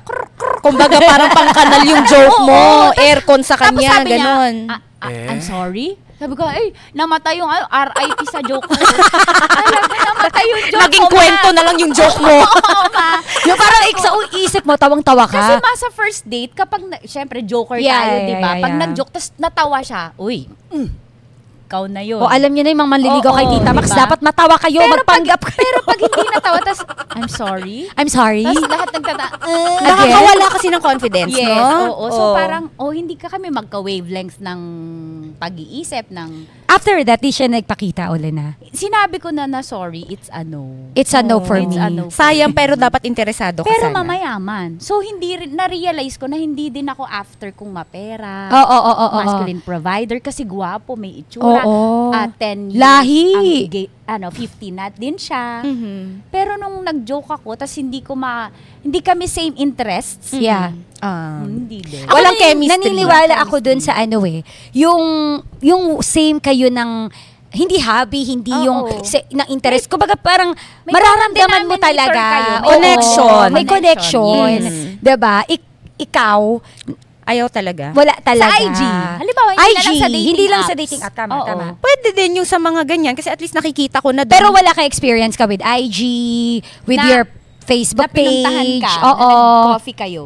Kumbaga parang pangkanal yung joke mo. Aircon sa Tapos kanya, sabi niya, ganon. I'm sorry? Sabi ko, namatay yung RIP sa joke ko. Talaga, namatay yung joke Naging ko, kwento na lang yung joke mo. Oo, ma. Yung parang sa isip mo, tawang-tawa ka. Kasi sa first date, kapag, syempre, joker Yeah, tayo, yeah, di ba? yeah, Pag yeah. nag-joke, tapos natawa siya, uy, ikaw na yun. Alam niyo na yung mga manliligaw kay Oo, Tita Max. diba? Dapat matawa kayo, magpanggap kayo. Pero pag hindi natawa, tapos, I'm sorry. I'm sorry. Tapos lahat Nakakawala kasi ng confidence, Yes, no? oo. So parang, hindi ka kami magka-wavelengths ng pag-iisip, ng... After that, di siya nagpakita uli na. Sinabi ko na sorry, it's a no. It's a no for It's me. a no. Sayang, pero dapat interesado ka Pero sana. mamayaman. So, na-realize ko na hindi din ako after kung mapera. Oo. Masculine provider kasi gwapo, may itsura. Oo. 10 years. Lahi. Ang 50 na din siya. Mhm. Pero nung nag-joke ako, tas hindi kami same interests. Yeah. Hindi din. Ako Walang chemistry. Naniniwala ako dun sa yung same kayo ng hindi hobby, hindi Oo. yung ng interest. Kumbaga parang May mararamdaman mo common denominator talaga. kayo. May Oo. connection. May connection. Yes. Diba? Ikaw, Ayaw talaga. wala talaga. Sa IG. Halimbawa, hindi na lang sa dating hindi lang sa apps. dating app. Tama, Oo. tama. Pwede din yung sa mga ganyan kasi at least nakikita ko na doon. Pero wala kang experience ka with IG, with Na- your Facebook Na pinuntahan page. ka, Oo. na nag-coffee kayo.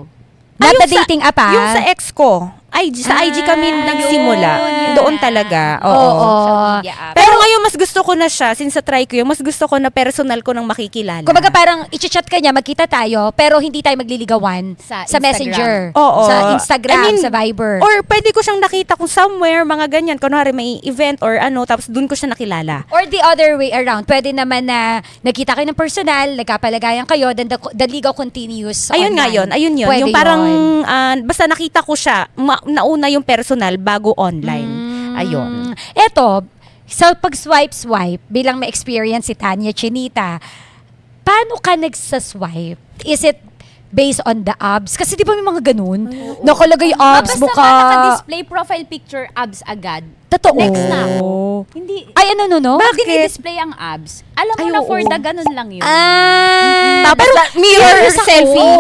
Not the Yung dating app, ah. Yung sa ex ko, sa IG kami nagsimula. yun. Doon talaga. Oo. Oo. Social media app. Pero ngayon, mas gusto ko na siya, since try ko yung mas gusto ko na personal ko nang makikilala. Kumbaga parang i-chat ka niya, magkita tayo, pero hindi tayo magliligawan Sa sa Instagram. Messenger. Oo. Sa Instagram, I mean, sa Viber. Or pwede ko siyang nakita kung somewhere, mga ganyan. Kunwari may event or tapos doon ko siya nakilala. Or the other way around. Pwede naman na nagkita kayo ng personal, nagkapalagayan kayo, then the legal continues Ayun nga yun, ayun yun. Pwede Yung parang, yun. basta nakita ko siya, nauna yung personal bago online. Ayun. Eto, sa pag-swipe, bilang may experience si Tanya Chinita, paano ka nagsaswipe? Is it based on the abs? Kasi di ba may mga ganun? Nakalagay abs, Basta mukha. ka naka-display profile picture abs agad. Totoo. Next na. Hindi. Ay, ano, no? Bakit dinidisplay ang abs? Alam mo Ay, na oo. for the ganun lang yun. Tapos mirror curious ako. selfie.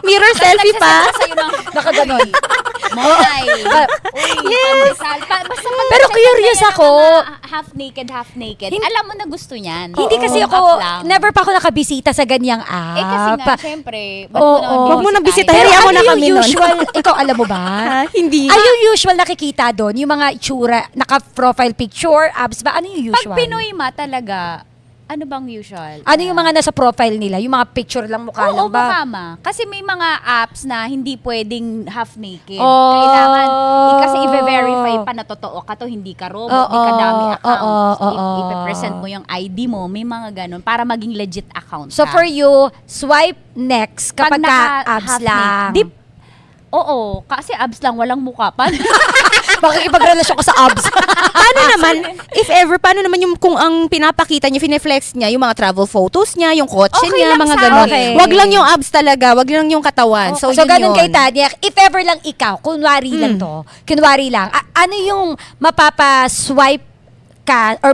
Mirror selfie pa. Sa'yo ng Nakaganon. Moray. Yes. Basta Pero curious ako. Half naked. Alam mo na gusto niyan. Hindi kasi Oo, ako, up lang. never pa ako nakabisita sa ganyang app. Eh kasi nga, syempre, Oo. Wag mo nang Pero bisitahin. Hayaan mo ano na yung kami nun. usual, ikaw alam mo ba? Hindi. Ay, yung usual nakikita doon, yung mga itsura, naka-profile picture, abs ba? Ano yung Pag usual? Pinoy talaga, ano bang usual? Ano yung mga nasa profile nila? Yung mga picture lang, mukha Oo, lang ba? mukha ma. Kasi may mga apps na hindi pwedeng half naked. Oh. Kailangan, kasi i-verify pa na totoo ka to, hindi ka robot, hindi ka dami accounts. I-present mo yung ID mo, may mga ganun, para maging legit account So ka. for you, swipe next kapag ka abs half lang. naked. Oo, kasi abs lang, walang mukha pa. Makikipagrelasyon ko sa abs. Paano naman, if ever, paano naman yung kung ang pinapakita niya, fine-flex niya, yung mga travel photos niya, yung kotse Okay niya, lang mga sa gano'n. akin. Wag lang yung abs talaga, wag lang yung katawan. So, So, yun ganun yun. kay Tanya. If ever lang ikaw, kunwari lang to, kunwari lang, ano yung mapapa-swipe ka or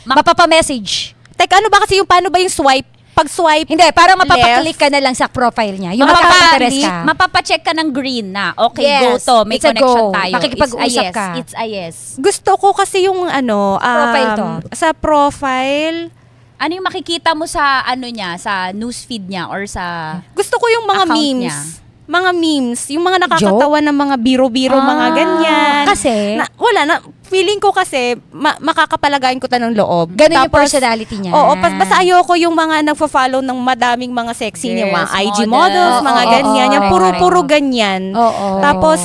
mapapa-message? Teka, ano ba kasi yung paano ba yung swipe? Pag swipe, Hindi, parang mapapa-click ka na lang sa profile niya. Yung magkaka-interest ka. Mapapacheck ka ng green na. Okay, Yes, go to. May it's a connection go. tayo. Makikipag-usap It's a yes. ka. It's a yes. gusto ko kasi yung ano, Profile to. sa profile, Ano yung makikita mo sa ano niya, sa newsfeed niya or sa gusto ko yung mga Account memes. niya. Mga memes, yung mga nakakatawa ng mga biro-biro, mga ganyan. Kasi? Wala na, feeling ko kasi, makakapalagayin ko ta ng loob. Ganun yung personality niya. Oo, basta ayoko yung mga nagfa-follow ng madaming mga sexy niya, mga Yes, IG model. models, mga Oo, ganyan. Yung correct, puro-puro ganyan. Oo. Tapos,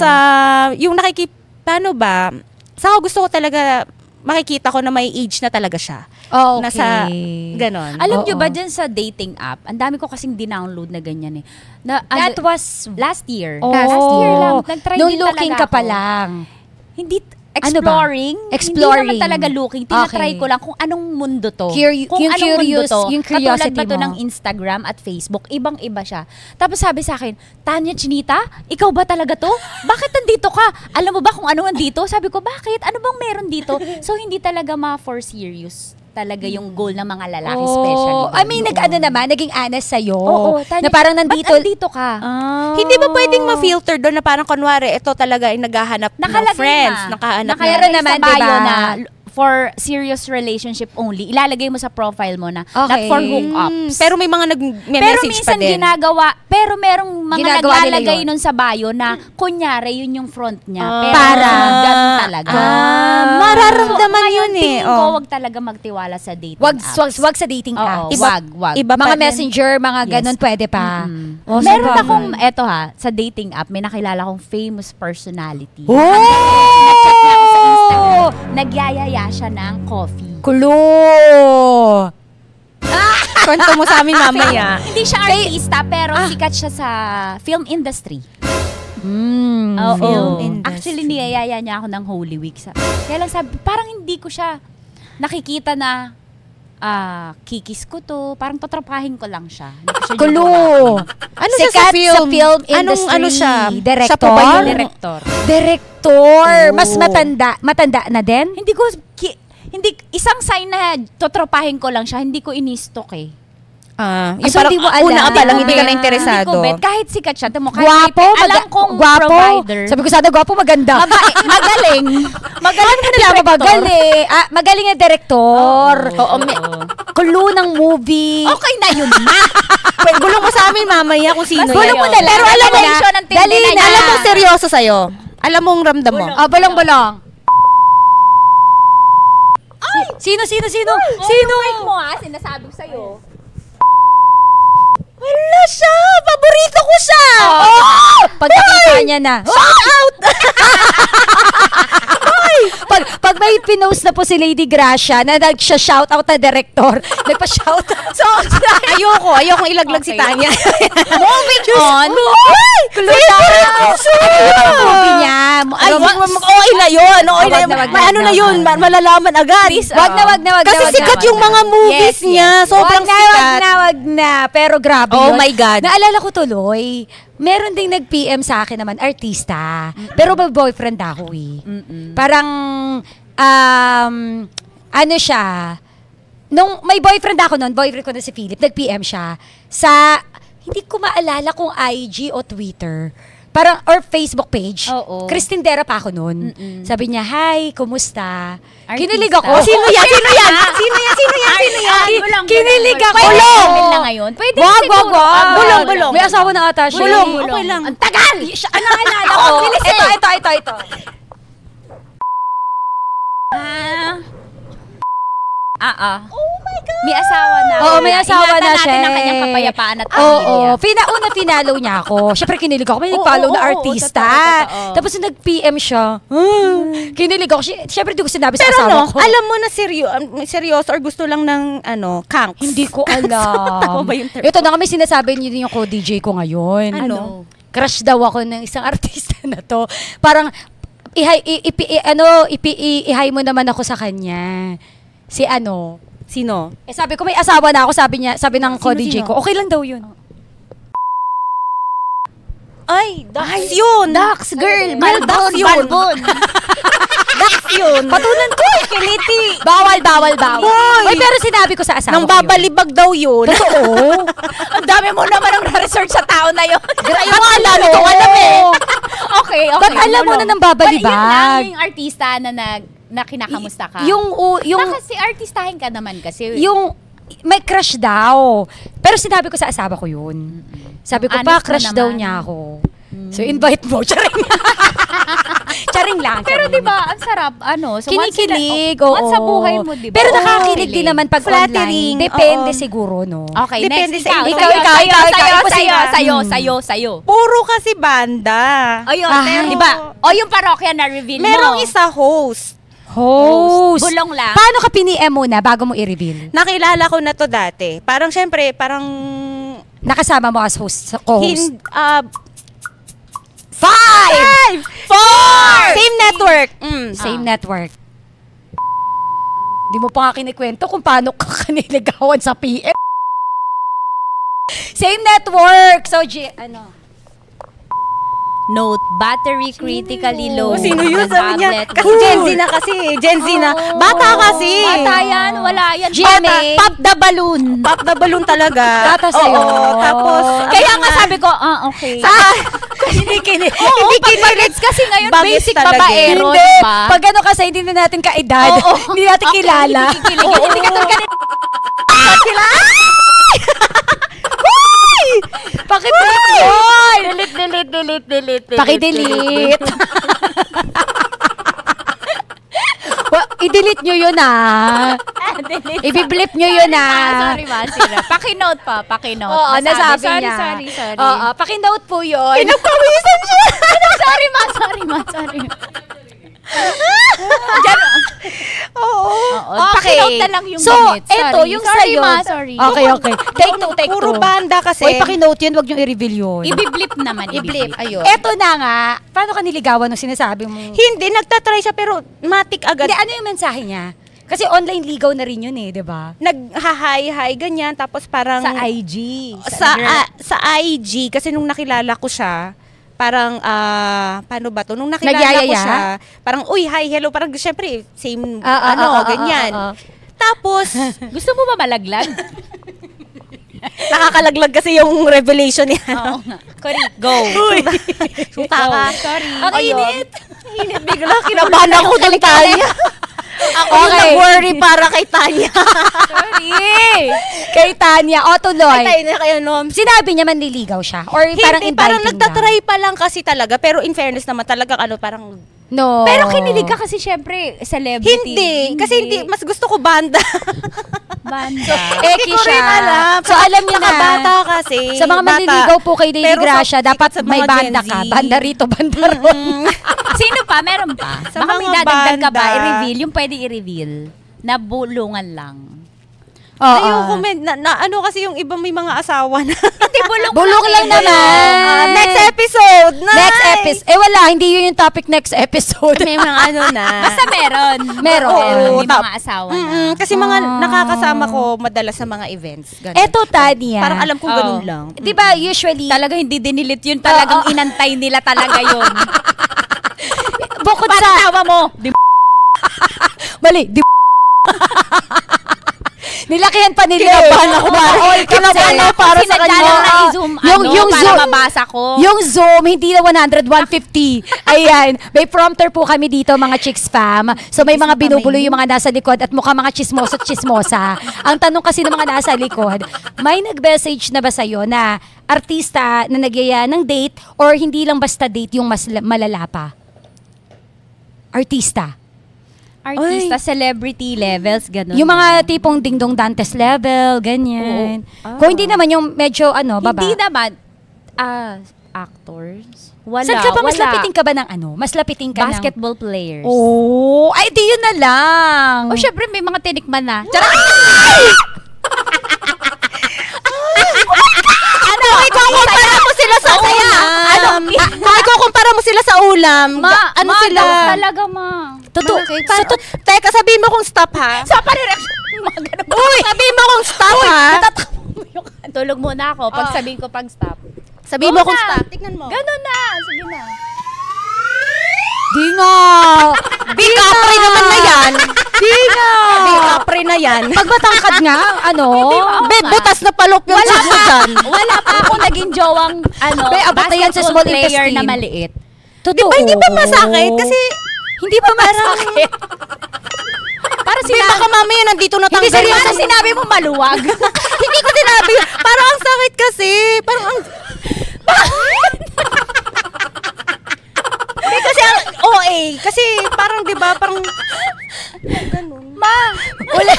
yung paano ba? Sa gusto ko talaga, makikita ko na may age na talaga siya. Okay. Nasa, ganon. Alam nyo Oo. ba dyan sa dating app, ang dami ko kasing dinownload na ganyan eh. Na, That was last year. Oh. Last year lang. Nag-try Nung din looking talaga ka pa ako. lang. Hindi, Ano ba? exploring. Exploring. Hindi naman talaga looking. Tinatry Okay. ko lang kung anong mundo to. Yung anong curious- mundo to. yung Katulad curiosity ba to mo. ng Instagram at Facebook, ibang-iba siya. Tapos sabi sa akin, Tanya Chinita, ikaw ba talaga to? Bakit nandito ka? Alam mo ba kung ano nandito? Sabi ko, bakit? Ano bang meron dito? So, hindi talaga for serious talaga yung goal ng mga lalaki, especially. I mean, naging honest sa'yo. Oo, Tanya, na parang ba't nandito. nandito ka? Hindi ba pwedeng ma-filter doon na parang kunwari, ito talaga ay naghahanap ng Nakalagay friends. na. Nakahanap Meron Nakalagay naman, sa bio diba? na for serious relationship only. Ilalagay mo sa profile mo na not Okay. for hookups. Pero may mga Pero nag-message pa minsan din. pero merong mga Ginagawa nila naglalagay yun. nun sa bio na kunyari yun yung front niya. Ah. Pero Para. sundan talaga. Mararamdaman So, yun eh. tingin ko, Oh. wag talaga magtiwala sa dating Wag sa dating Oo, apps. wag. Iba Mga pa rin. messenger, mga Yes. ganun, pwede pa. Oh, Meron sabagay. akong, eto sa dating app, may nakilala kong famous personality. Oh! Sinachat niya ako sa Instagram. Nagyayaya siya ng coffee. Kulo! Kwento mo sa amin mamaya. Hindi siya artista, pero sikat siya sa film industry. Oo. Film industry. Actually, niyayaya niya ako ng Holy Week. Kaya lang sabi, parang hindi ko siya nakikita na kikis ko to. Parang tatrapahin ko lang siya. Hindi ko siya Kulo! Ano siya Sikat sa film? sa film industry. Ano siya? Director? Siya po ba yung director. Director! Oh. Mas matanda na din? Hindi ko, isang sign na totropahin ko lang siya, hindi ko in-stalk eh. Yung So, parang di mo alam. una ka palang hindi ka na Hindi interesado. ko bet, kahit sikat siya, Gwapo? alam kong gwapo? provider. Sabi ko sana, gwapo, maganda. Magaling. Magaling na Kaya magaling. Magaling na director. Oo, Kulo ng movie. Okay na yun na. Gulong mo sa amin mamaya kung sino Gulong yan. mo na lang. Pero alam mo, Attention ang tindi dali na na. niya. alam mo seryoso sa'yo. Alam mong ramdam mo. Balong-balong. Sino? Sino? Mic mo sinasabi ko sa'yo. Wala siya! Paborito ko siya! Pag nakita niya na. Shout out! Pag pag may pinost na po si Lady Gracia na nag-shoutout na director, nagpa-shoutout. So, ayokong ilaglag si Tanya. Moving on. Movie niya. Ay, okay na yun. Okay na yun. Wag na, May ano na yun, malalaman agad. Wag na. Kasi sikat yung mga movies Yes, niya. Sobrang sikat. Wag na. Pero grabe Oh yun. my God. Naalala ko tuloy, meron ding nag-PM sa akin naman, artista. Pero may boyfriend ako eh. Parang, ano siya, nung may boyfriend ako noon, boyfriend ko na si Philip, nag-PM siya sa, hindi ko maalala kung IG o Twitter. Parang, or Facebook page. Oo. Christine Dera pa ako noon. Sabi niya, hi, kumusta? Artista. Kinilig ako. Sino yan? Kinilig ako. Bulong! na ngayon. Pwede Wag. Bulong. May asawa na ata siya. Bulong. Okay lang. Ang tagal! Ano naalala ko? Ito. Oh my God! May asawa na. Oo, may asawa na siya. Ingatan natin ang kanyang kapayapaan at pamilya. Oo. Pinalo niya ako. Siyempre, kinilig ako. May nag-follow na artista. totoo. Tapos nung nag-PM siya, kinilig ako. Siyempre, di ko sinabi sa Pero asawa no, ko. alam mo na seryoso or gusto lang ng kanks? Hindi ko alam. Tama ba yung term? Ito na kami sinasabi niyo yung co-DJ ko ngayon. Ano? Crush daw ako ng isang artista na to. Parang, ihay mo naman ako sa kanya. Si ano? Sino? Sabi ko may asawa na ako, sabi ng co-DJ Sino? ko. Okay lang daw yun. Ay, Dax yun. Dax, girl. Dax yun. Dax yun. Patunan ko eh. Kiliti. Bawal. Hoy! Uy, pero sinabi ko sa asawa Nang ko yun. babalibag daw yun. Totoo. Ang dami mo naman ang research sa tao na yun. Ayaw mo alam ko alam eh. Okay. Ba't alam mo na ng babalibag? But yun lang yung artista na kinakamusta ka. Yung kasi artistahin ka naman kasi. yung may crush daw. Pero sinabi ko sa asawa ko yun. Sabi ko, Honest crush mo daw naman. niya ako. So, invite mo. Charing. Charing lang. Pero charing. di ba ang sarap so Kinikilig, once sa buhay mo, di ba? Pero nakakilig din naman pag Flattering, online. Depende oo. siguro, no? Okay, Depende next. sa ikaw. Sa'yo. Puro kasi banda. Ayun, Ah. pero, di ba? O yung parokya na reveal mo. Merong isa host. Host. Bulong lang. Paano ka pini-M muna bago mo i-reveal? Nakilala ko na to dati. Parang syempre, Nakasama mo as host, co-host. 5! 4! Same network. Same network. Di mo pa nga kinikwento kung paano ka kaniligawan sa PM. Same network. So, Note, battery critically low. Sino yun? Sabi niya. Tablet. Kasi Gen Z na kasi. Gen Z na. Bata kasi. Bata yan, wala yan. GMA. Pop the balloon. Pop the balloon talaga. Bata sa'yo. Oo, tapos, Kaya nga sabi ko, okay. hindi kinilig. Oo, pag bagets kasi ngayon, Bagets basic talaga babaero, Hindi. diba? Pag ano kasi, hindi na natin kaedad. Oo. Hindi natin kilala. Hindi ka talaga Pakidelete yun! delete. Pakidelete. I-delete nyo yun I-blip nyo yun Sorry, Masira. Pakinote pa, pakinote. Oo, nasabi niya. Sorry. Oo, pakinote po yun. Pinapawisan siya. Sorry. Oo. Pakinote na lang yung So, minutes. eto, Sorry. yung Sorry, sa'yo. Ma, sorry. Okay. Take two. Puro banda kasi. Uy, pakinote yun, wag nyo i-reveal yun. I-blip naman. I-blip. Ayun. Eto na nga, paano ka niligawan nung sinasabi mo? Hindi, nagtatry siya pero matik agad. Hindi, ano yung mensahe niya? Kasi online ligaw na rin yun di ba? Nag-hi, ganyan. Tapos parang... Sa IG. Sa IG. Kasi nung nakilala ko siya, parang, paano ba to? Nung nakilala Nagyayaya? ko siya, parang, uy, hi, hello. Parang, syempre, same, ganyan. ah. Tapos, Gusto mo ba malaglag? nakakalaglag kasi yung revelation niya. Oo nga. Correct. Go. Suta ka. Sorry. Ang init. Init bigla. Kinabahan ako ng Tanya. Ako yung Okay. nag-worry para kay Tanya. Sorry. Kay Tanya. O, tuloy. Ay, Tanya, kayo, no? Sinabi niya manliligaw siya? Or parang Hindi, inviting parang nagtatry lang? pa lang kasi talaga. Pero in fairness naman talaga, parang No. Pero kinilig ka kasi syempre, celebrity. Hindi. Kasi hindi, mas gusto ko banda. Banda. Eki Hindi ko rin siya. alam. So, alam niyo na. Bata kasi. Sa mga bata. manliligaw po kay Lady Pero Gracia, sa- dapat sa may mga banda Gen ka. Z. Banda rito, banda ron. Sino pa? Meron pa? Sa Baka mga may dadagdag ka ba? banda. I-reveal. Yung pwede i-reveal. Na bulungan lang. Ayoko, ano kasi yung iba may mga asawa na. Hindi, bulong Bulong lang naman. Next episode. Nice. Next episode. Wala. Hindi yun yung topic next episode. May mga ano na. Basta meron. Meron. May Tap- mga asawa na. Kasi mga nakakasama ko madalas sa mga events. Ganun. Eto, Tanya. Parang alam kong ganun Oo. lang. Di ba usually, Talaga hindi dinilit yun. Talagang inantay nila talaga yun. bukod Para sa... tawa mo. Mali. Nilakihan pa nila. Kinabahan ako, All kinabahan ako para sa Sinadya kanya. lang na i-zoom para Zoom, mabasa ko. Yung Zoom, hindi na 100, 150. Ayan. May prompter po kami dito, mga Chicks Fam. So may mga binubuloy yung mga nasa likod at mukha mga chismoso at chismosa. Ang tanong kasi ng mga nasa likod, may nag-message na ba sa'yo na artista na nagyaya ng date or hindi lang basta date yung mas malala pa? Artista. Artista, celebrity levels, gano'n. Yung mga tipong Dingdong Dantes level, ganyan. Kung hindi naman yung medyo baba. Hindi naman, actors. Wala, Saan ka ba? Mas wala. lapitin ka ba ng Mas lapitin ka ng... Basketball players. Oh, ay di yun na lang. O syempre may mga tinikman na. Kung ikukumpara mo sila sa ulam. Kung ikukumpara mo sila sa ulam. Ano sila? daw talaga, ma. Totoo. Teka, sabihin mo kung stop ha. Sa panireaction, mga ganun. Uy! Sabihin mo kung stop ha. Tulog muna ako pag sabihin ko pag stop. Sabihin Oo mo kung na. stop. Tignan mo. Ganun na. Sige na. Di nga. Big Capri naman na yan. Di nga. Big Capri na yan. Pag matangkad nga, Bet, butas na palok yung Wala sabi pa. dyan. Wala pa ako naging jowang May abot na yan sa basketball small player intestine. na maliit. Totoo. Di ba hindi ba masakit? Kasi hindi ba masakit? Para di baka mamaya nandito na Hindi tanggal. seryoso sinabi mo maluwag. Hindi ko sinabi. Parang ang sakit kasi. Parang ang... Hindi kasi ang OA. Kasi parang di ba parang... Ganun. Ma, Wala.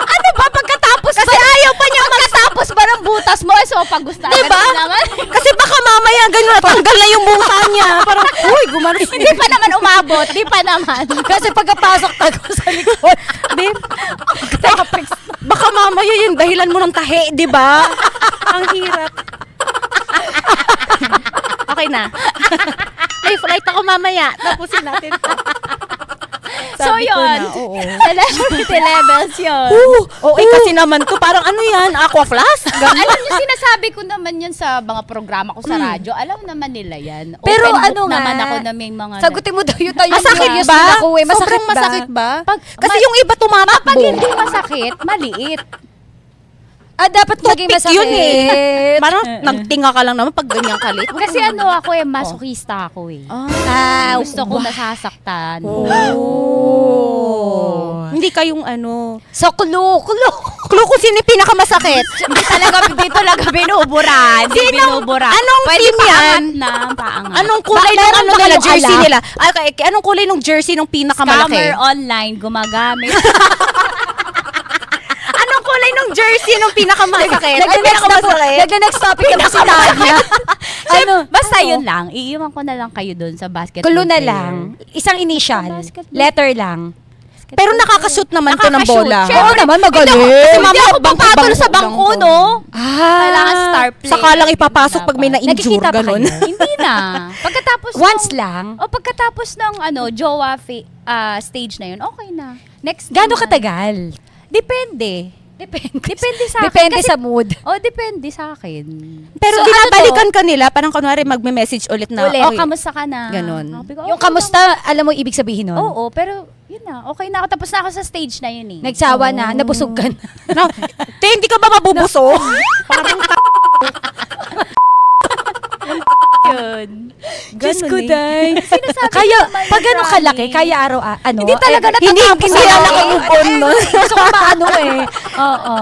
ano ba pagkatapos Kasi ayaw pa niya pagkatapos ba ng butas mo? So pag gusto Diba? naman. Kasi baka mamaya ganun natanggal na yung buta niya. Parang, uy, gumano. Hindi pa naman umabot. Di pa naman. Kasi pagkapasok tago sa likod. Baka mamaya yung dahilan mo ng tahi, di ba? Ang hirap. Okay na. May flight ako mamaya. Tapusin natin to. So Sabi ko yun. na, oo. Celebrity levels yun. Oo, kasi naman to. Parang ano yan? Aqua flask? Alam niyo, sinasabi ko naman yun sa mga programa ko sa radyo. Alam naman nila yan. Pero Open book ano nga, naman ako na may mga... Sagutin mo daw yun tayo. Masakit Curious ba? din ako eh. Masakit Sobrang ba? masakit ba? Pag- Kasi yung iba tumatakbo. Pag hindi masakit, maliit. Dapat maging Toothpick masakit. yun eh. Parang nagtinga ka lang naman pag ganyan kalit. Kasi ano ako masokista ako eh. Gusto ko nasasaktan. Hindi kayong ano. So, kulo. Clue kung sino yung pinakamasakit. Di talaga binubura. Hindi binubura. Anong Pwede team yan? paangat na, paangat. Anong kulay ng ano ba nila, kayong jersey ala? nila? Okay, anong kulay ng jersey ng pinakamalaki? Scammer online, gumagamit. Anong kulay ng jersey ng pinakamasakit? Nag-next topic na si Tanya. Basta yun lang. Iiwan ko na lang kayo doon sa basketball Kulo na player. lang. Isang initial. Basketball. Letter lang. Pero nakakashoot naman to ng Nakakashoot. bola. Syempre. Oo naman, magaling. Kasi Hindi ako papatol sa bangko, no? Kailangan star player. Saka lang ipapasok pag may na-injure, Nagkikita pa ganun. kayo? Hindi na. Pagkatapos Once ng- lang. O pagkatapos ng jowa stage na yun, okay na. Next Gaano naman. katagal? Depende. Depende sa akin. Depende Kasi- sa mood. Depende sa akin. Pero So, binabalikan ka nila, parang kunwari magme-message ulit na, Ulit. okay. Kamusta ka na? Ganon. Sabi ko, Yung okay kamusta, alam mo ibig sabihin nun? lang. Oo, pero yun na. Okay na ako. Tapos na ako sa stage na yun eh. Nagsawa na, nabusog ka na. No, hindi ka ba mabubuso? Parang yun. Diyos ko, eh. day. Sinasabi Kaya, ko naman, pag gano'ng Rani. kalaki, kaya araw, Hindi talaga hindi natatapos na ako. nakamove on nun. Gusto ko maano eh. Oo.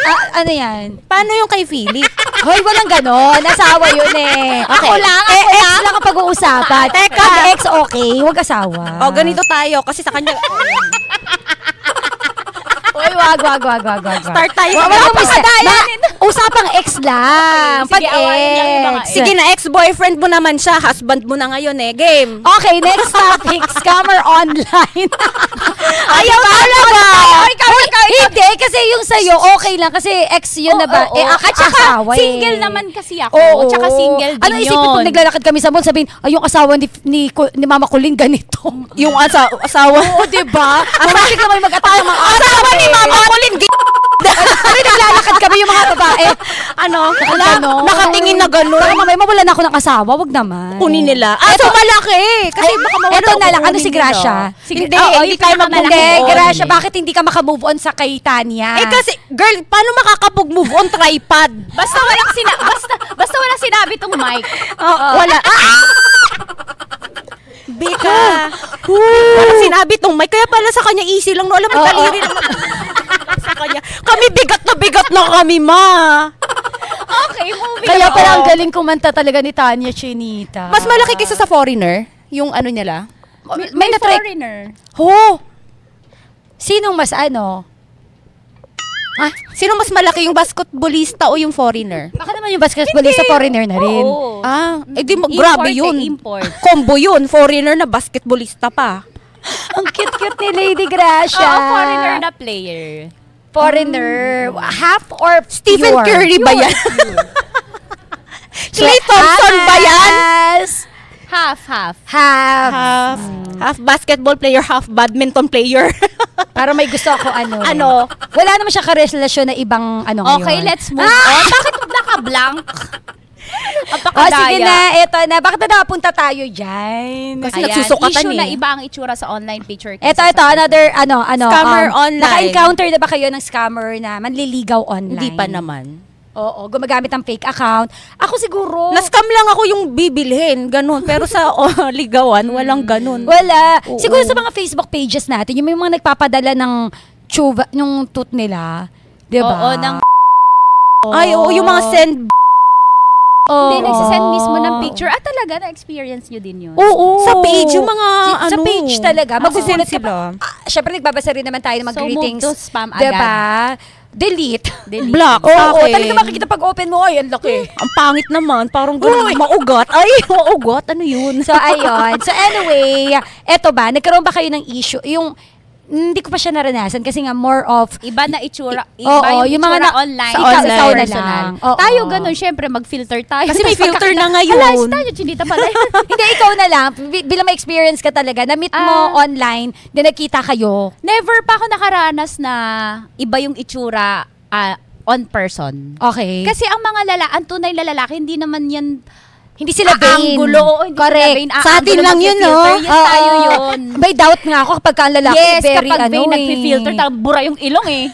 Ano yan? Paano yung kay Philip? Hoy, walang ganon. Asawa yun eh. Ako lang, Ex lang ang pag-uusapan. Teka. Pag ex, okay. Huwag asawa. O, ganito tayo. Kasi sa kanya, Hoy, wag. start tayo. Wag mo usapang ex lang. Pag Sige, awayin lang yung mga ex. Sige na, ex-boyfriend mo naman siya. Husband mo na ngayon eh. Game. Okay, next topic. Scammer online. Ayaw talaga. Hindi, kasi yung sa'yo, okay lang. Kasi ex yun na ba? Oo. At saka, asawa eh. single naman kasi ako. Oo. Tsaka single din Ano isipin pag naglalakad kami sa mall, sabihin, ay, yung asawa ni Mama Colleen ganito. Yung asawa. Oo, diba? Maraming naman mag-atake mga Asawa ni Mama Colleen. Kami naglalakad kami yung mga babae. Ano? Ganon. Nakatingin na Baka gano'n. mamaya mawalan ako ng asawa, wag naman. Kunin nila. So malaki. Kasi baka mawala Eto na lang, ano kukunin si Gracia? nila. Sige, Hindi, oo, hindi yung tayo pinakamalaking mag-move Hindi, on. Gracia, bakit hindi ka makamove on sa kay Tanya? Eh kasi, girl, paano makakapag-move on tripod? Basta walang sinabi tong mic. Wala. Bika. Wala sinabi tong mic. Kaya pala sa kanya easy lang. No, alam mo, daliri lang sa kanya. Kami bigat na kami, ma. Okay, moving Kaya on. pala ang galing kumanta talaga ni Tanya Chinita. Mas malaki kaysa sa foreigner. Yung ano nila. May na-try. foreigner. Ho! Sinong mas ano? Sino mas malaki, yung basketballista o yung foreigner? Baka naman yung basketballista foreigner na rin. Oo. Grabe yun. Import. Combo yun. Foreigner na basketballista pa. Ang cute-cute ni Lady Gracia. Oo, foreigner na player. Foreigner. Half or Stephen pure? Curry ba yan? Clay Thompson ba yan? Yes. Half. Half basketball player, half badminton player. Para may gusto ako ano. Ano? Wala naman siya karelasyon na ibang ano ngayon. Okay, let's move on. Bakit naka-blank? Sige na, eto na. Bakit na napunta tayo dyan? Kasi nagsusukatan issue eh. na iba ang itsura sa online picture. Ito, another, Scammer online. Naka-encounter na ba kayo ng scammer na manliligaw online? Hindi pa naman. Oo, gumagamit ng fake account. Ako siguro. Na-scam lang ako yung bibilhin, ganun. Pero sa ligawan, walang ganun. Wala. Oo. Siguro sa mga Facebook pages natin, yung may mga nagpapadala ng chuva, yung tooth nila. Diba? Oo, ng Ay, oo, yung mga send. Hindi, nagsisend mismo ng picture. Talaga, na-experience nyo din yun. Oo. Sa page, yung mga Sa page talaga. Magsisend Magugulat ka pa. Syempre, nagbabasa rin naman tayo ng So, mag-greetings. move to spam Diba? Delete. Block. Oo, sa akin. talaga makikita pag open mo, ay, ang laki. Ang pangit naman, parang ganun, maugat. Ay, maugat, ano yun? So, ayun. So, anyway, eto ba, nagkaroon ba kayo ng issue? Yung, hindi ko pa siya naranasan kasi nga more of, Iba na itsura. Iba Oo, yung yung mga itsura na- online. sa ikaw online. na Personal. Oo. Tayo ganun, syempre, mag-filter tayo. Kasi may Tapos filter na magkakita, ngayon. Hala, si tayo, chinita pala yun. hindi, ikaw na lang, bilang may experience ka talaga, na-meet mo online, din nakita kayo. Never pa ako nakaranas na iba yung itsura on person. Okay. Kasi ang mga ang tunay na lalaki, hindi naman yan hindi sila vain. Aangulo. Hindi Correct. sila vain. Sa atin lang yun, no? Mag-filter. Yes, tayo Oo. yun. May doubt nga ako kapag ka ang lalaki, Yes, very kapag ano vain, nag-filter, bura yung ilong eh.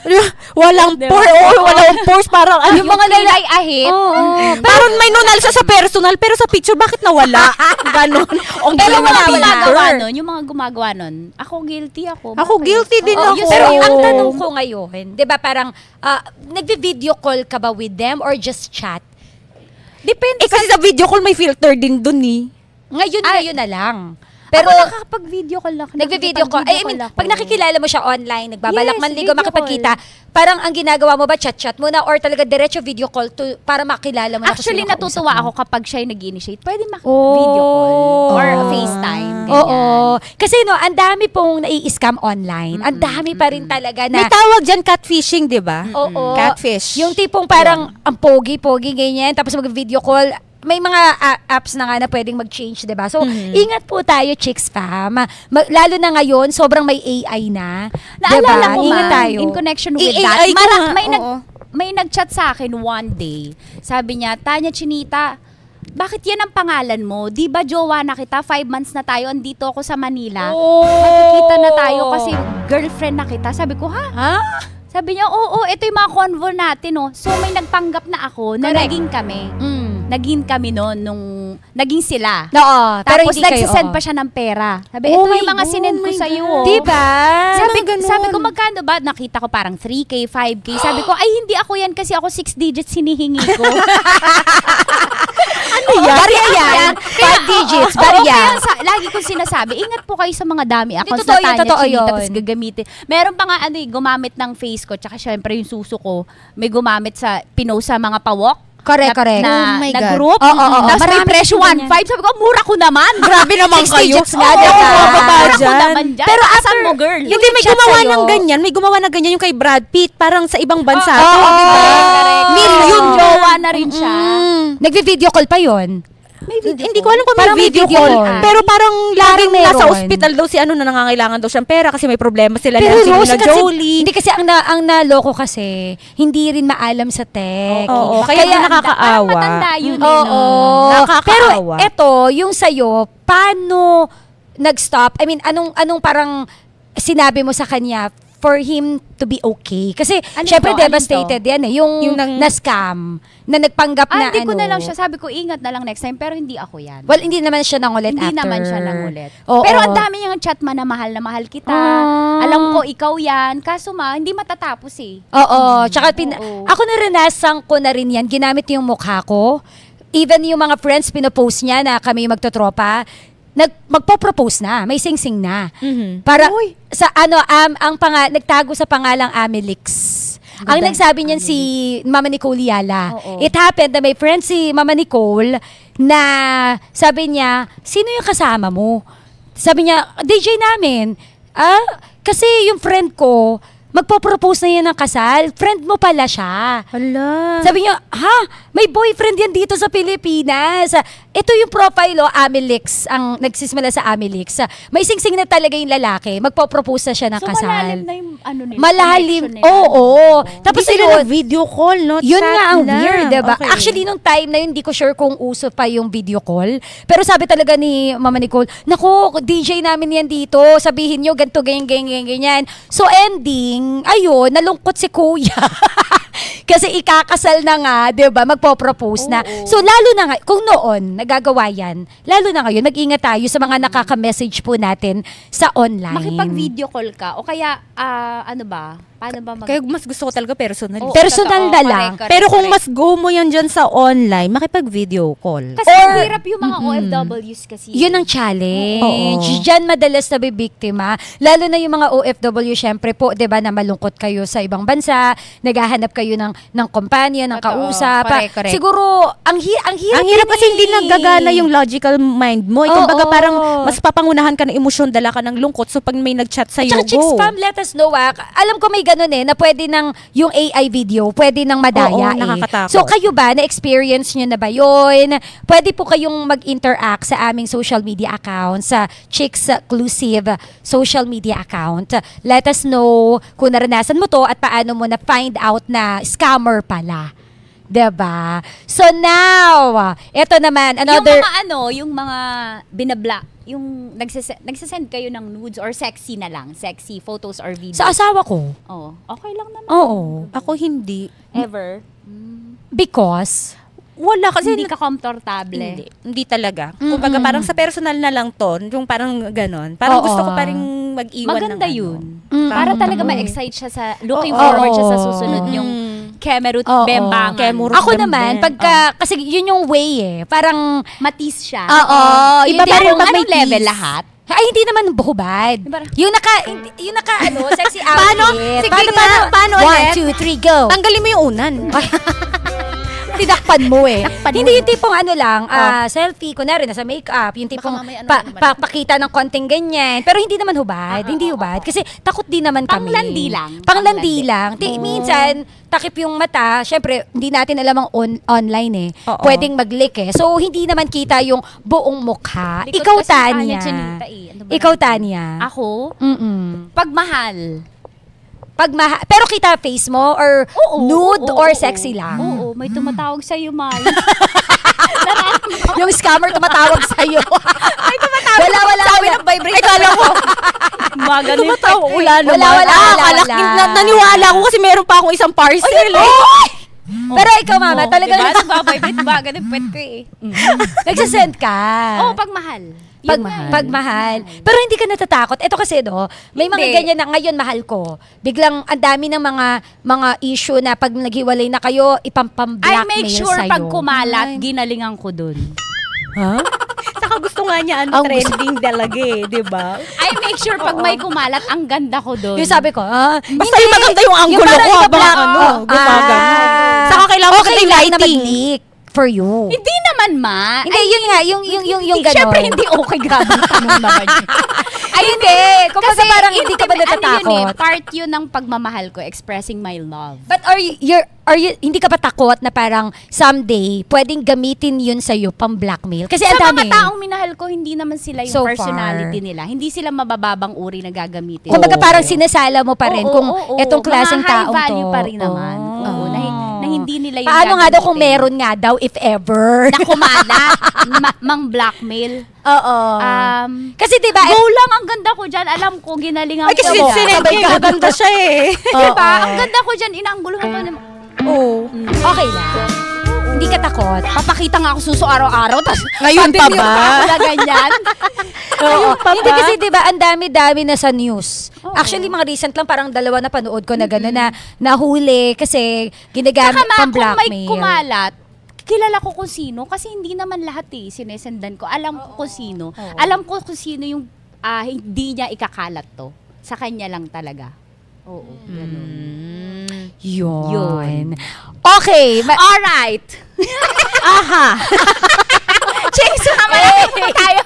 Walang Diba? pore, walang pores, parang ano. Yung mga lalay ahit. Oo. Parang may nunal siya sa personal, pero sa picture, bakit nawala? Ganon. Ang Pero galing mga ng gumagawa filter. nun, yung mga gumagawa nun, ako guilty ako. Ako Bakit? guilty din Oo, ako. yun Pero sa'yo. ang tanong ko ngayon, 'di ba parang nagvi-video call ka ba with them or just chat? Depende Kasi sa video call, may filter din dun eh. Ngayon na lang. Pero Pero nakakapag-video call ako. nagvi-video call. I mean, pag nakikilala mo siya online, nagbabalak Yes, man ligaw video makipagkita, parang ang ginagawa mo ba chat-chat muna or talaga diretso video call to para makilala mo na kung Actually, sino kausap natutuwa mo? ako kapag siya yung nag-initiate. Pwede Oh. video call or FaceTime. Ganyan. Oo. Kasi no, ang dami pong nai-scam online. Ang dami pa rin talaga na May tawag dyan, catfishing, di ba? Oo. Catfish. Yung tipong parang ang pogi-pogi, ganyan. Tapos mag-video call. May mga apps na nga na pwedeng mag-change, diba? So, ingat po tayo, Chicks Fam. Lalo na ngayon, sobrang may AI na. Naalala ko Ingat nga, tayo. in connection with AI that, ko nga, may nag-chat sa akin one day. Sabi niya, Tanya Chinita, bakit yan ang pangalan mo? Di ba jowa na kita? 5 months na tayo, andito ako sa Manila. Magkikita na tayo kasi girlfriend na kita. Sabi ko, ha? Sabi niya, oo, ito yung mga convo natin, oh. So, may nagpanggap na ako na Correct. naging kami. Mm. Naging kami noon nung naging sila. Oo, pero Tapos hindi kayo. nagsisend oo. pa siya ng pera. Sabi, ito yung mga sinend ko sa'yo. Diba? Sabi ko, magkano ba? Nakita ko parang 3K, 5K. Sabi ko, ay hindi ako yan kasi ako 6 digits hinihingi ko. Ano yan? Barya yan. 5 digits, barya. Lagi kong sinasabi, ingat po kayo sa mga dami accounts totoo na yun, Tanya totoo Chinita, yun. tapos gagamitin. Meron pa nga gumamit ng face ko, tsaka syempre yung suso ko, may gumamit pinost sa mga pawok. Correct, correct. Na, Oh my na God. group. Oo. Tapos may Marami presyo kasi 1.5. Sabi ko, mura ko naman. Grabe naman 6 kayo. digits nga, Oo, diba? bababa Mura ko dyan. naman dyan. Pero Asan after- mo, girl? Hindi, may chat gumawa sa'yo. ng ganyan. May gumawa ng ganyan yung kay Brad Pitt. Parang sa ibang bansa. Oo, to, di ba? correct. Million Oo. jowa na rin siya. Nagvi-video call pa yon. Hindi ko alam kung Parang may video video call. call. Pero parang laging meron. nasa ospital daw si na nangangailangan daw siyang pera kasi may problema sila Pero na Rose, Angelina kasi, Jolie. hindi kasi ang naloko kasi, hindi rin maalam sa tech. Oo, kaya nakakaawa. Parang matanda yun. Oo. Nakakaawa. Pero eto, yung sa'yo, paano nag-stop? I mean, anong parang sinabi mo sa kanya for him to be okay? Kasi, Ano syempre, to? Ano devastated yan eh. Yung na-scam, na nagpanggap na hindi ko ano. na lang siya. Sabi ko, ingat na lang next time. Pero hindi ako yan. Well, hindi naman siya nangulit Hindi after. naman siya nangulit. Oo. Pero ang dami niyang chat man na mahal kita. Ah. Alam ko, ikaw yan. Kaso hindi matatapos eh. Oo. Tsaka, Oo. ako naranasan ko na rin yan. Ginamit yung mukha ko. Even yung mga friends, pinopost niya na kami magtotropa, magpo-propose na, may sing-sing na. Para sa nagtago sa pangalang Amelix. Ang nagsabi niyan si Mama Nicole Yala. Oo. It happened na may friend si Mama Nicole na sabi niya, sino yung kasama mo? Sabi niya, DJ namin. Kasi yung friend ko, magpo-propose na yan ng kasal. Friend mo pala siya. Hala. Sabi niya, may boyfriend yan dito sa Pilipinas. Ito yung profile, Amelix, ang nagsisimula sa Amelix. May sing-sing na talaga yung lalaki. Magpo-propose na siya ng So, kasal. malalim na yung nila. Malalim. connection nila. Oo. Tapos Tapos sila yun, video call, no? yun Chat nga ang lang. weird, diba? Okay. Actually, nung time na yun, hindi ko sure kung uso pa yung video call. Pero sabi talaga ni Mama Nicole, naku, DJ namin yan dito. Sabihin nyo, ganito, ganyan. So, ending, ayun, nalungkot si Kuya. Kasi ikakasal na nga, diba? Magpo-propose na. So, lalo na nga, kung noon, nagagawa yan, lalo na ngayon, mag-ingat tayo sa mga nakaka-message po natin sa online. Makipag-video call ka. O kaya, ano ba? Paano ba Kaya mas gusto ko talaga personal. Oo, Personal totoo. na lang. Correct, Pero kung correct. mas go mo yan dyan sa online, makipag-video call. Kasi Or- hirap yung mga OFWs kasi. Yun ang challenge. Oo. Diyan madalas na bibiktima. Lalo na yung mga OFW, syempre po, di ba, na malungkot kayo sa ibang bansa, naghahanap kayo ng kumpanya, ng Totoo. kausap. Correct. Siguro, ang hirap Ang hirap kasi hindi nagagana yung logical mind mo. Kumbaga Oo. parang mas papangunahan ka ng emosyon, dala ka ng lungkot. So pag may nag-chat sa'yo, Tsaka chicks go. spam, let us know. Alam ko may ganun na pwede ng yung AI video, pwede ng madaya Oo, nakakatakot. So kayo ba, na-experience nyo na ba yun? Pwede po kayong mag-interact sa aming social media account, sa Chicks Exclusive social media account. Let us know kung naranasan mo to at paano mo na-find out na scammer pala. Diba? So now, eto naman, another... Yung mga binabla, yung nagsasend kayo ng nudes or sexy na lang, sexy photos or videos. Sa asawa ko. Oh, okay lang naman. Oo. Ako hindi. Ever. Because... Wala kasi Hindi ka komportable. Hindi talaga. Kumbaga parang sa personal na lang to, yung parang ganon. Parang Oo. gusto ko pa rin mag-iwan Maganda ng yun. Mm. Para talaga ma-excite siya sa, looking Oo. forward siya sa susunod Mm. yung Kemerut Oo. Bembangan. Kemerut Ako Bembe. naman, pagka, kasi yun yung way Parang, Matis siya. oo. Iba yung pero tipong may anong level tease. lahat? Ay, hindi naman buhubad. Parang- Yung naka, sexy outfit. Sige nga, paano ulit? 1, 2, 3, go. Tanggalin mo yung unan. Tinakpan mo Takpan mo. Hindi yung tipong lang, selfie, kunwari, nasa makeup, yung tipong mamaya naman. pakita ng konting ganyan. Pero hindi naman hubad. Hindi hubad. Kasi takot din naman kami. Panglandi lang. Panglandi lang. Minsan, takip yung mata. Syempre, hindi natin alam ang online Oo. Pwedeng mag-leak So, hindi naman kita yung buong mukha. Likod Ikaw, kasi Tanya. Chinita eh. Ano ba Ikaw, naman? Tanya. Ako? Mm-mm. Pag mahal. Pero kita face mo or nude or sexy lang? Oo, may tumatawag sa'yo, Mal. Yung scammer tumatawag sa'yo. Ay, tumatawag. Wala. Sabi ng vibrate. Ay, kala ko. Magano yung Tumatawa. Wala naman. Wala. Naniwala ako kasi meron pa akong isang parcel. Pero ikaw, mama, talagang Diba? Nagbabibrate ba? Ganun pwet ko eh. nagsasend ka. Oo, pag mahal. Pagmahal. Pero hindi ka natatakot. Ito kasi may mga Hindi. ganyan na ngayon mahal ko. Biglang ang dami ng mga issue na pag naghiwalay na kayo, I ipampam-blackmail make sure sa'yo. pag kumalat, ginalingan ko dun. Ha? Saka gusto nga niya trending talaga eh, di ba? I make sure pag may kumalat, ang ganda ko dun. Yung sabi ko, Basta yung maganda yung angulo ko habang gumagano. Saka kailangan okay maganda yung lang na lighting. mag-leak for you. Hindi naman, ma. Hindi, yun nga, yung gano'n. Siyempre, hindi okay. Grabe yung tanong naman yun. Ay, hindi. Kumbaga parang hindi ka ba natatakot? Ano yun eh, part yun ng pagmamahal ko, expressing my love. But are you, hindi ka pa takot na parang someday, pwedeng gamitin yun sa'yo pang blackmail? Kasi ang Sa dami. mga taong minahal ko, hindi naman sila yung So personality far. nila. Hindi sila mabababang uri na gagamitin. Kumbaga parang sinasala mo pa rin kung etong klaseng mga high taong to. value pa rin naman. Oo, na hindi nila yung Paano nga daw kung gagamitin. meron nga daw, if ever? Na kumalat, mang blackmail. Oo. Kasi diba, Go lang, ang ganda ko dyan. Alam ko, ginalingan Ay, kasi ko. sinenke, maganda siya eh. Diba? Ang ganda ko dyan, inaangguluhan ko. Oo. Okay lang. Hindi ka takot. Papakita nga ako suso araw-araw, tapos Ngayon pa pabibigyan ba? pa ako na ganyan. Oo. Hindi kasi 'di ba ang dami-dami na sa news. Actually mga recent lang parang 2 na panood ko na gano'n na nahuli kasi ginagamit Saka pang kung may blackmail. kumalat, kilala ko kung sino kasi hindi naman lahat sinesendan ko. Alam ko kung sino. Alam ko kung sino yung hindi niya ikakalat to. Sa kanya lang talaga. Oo. Ganun. Yun. Okay. Alright. Aha. Chase naman tayo.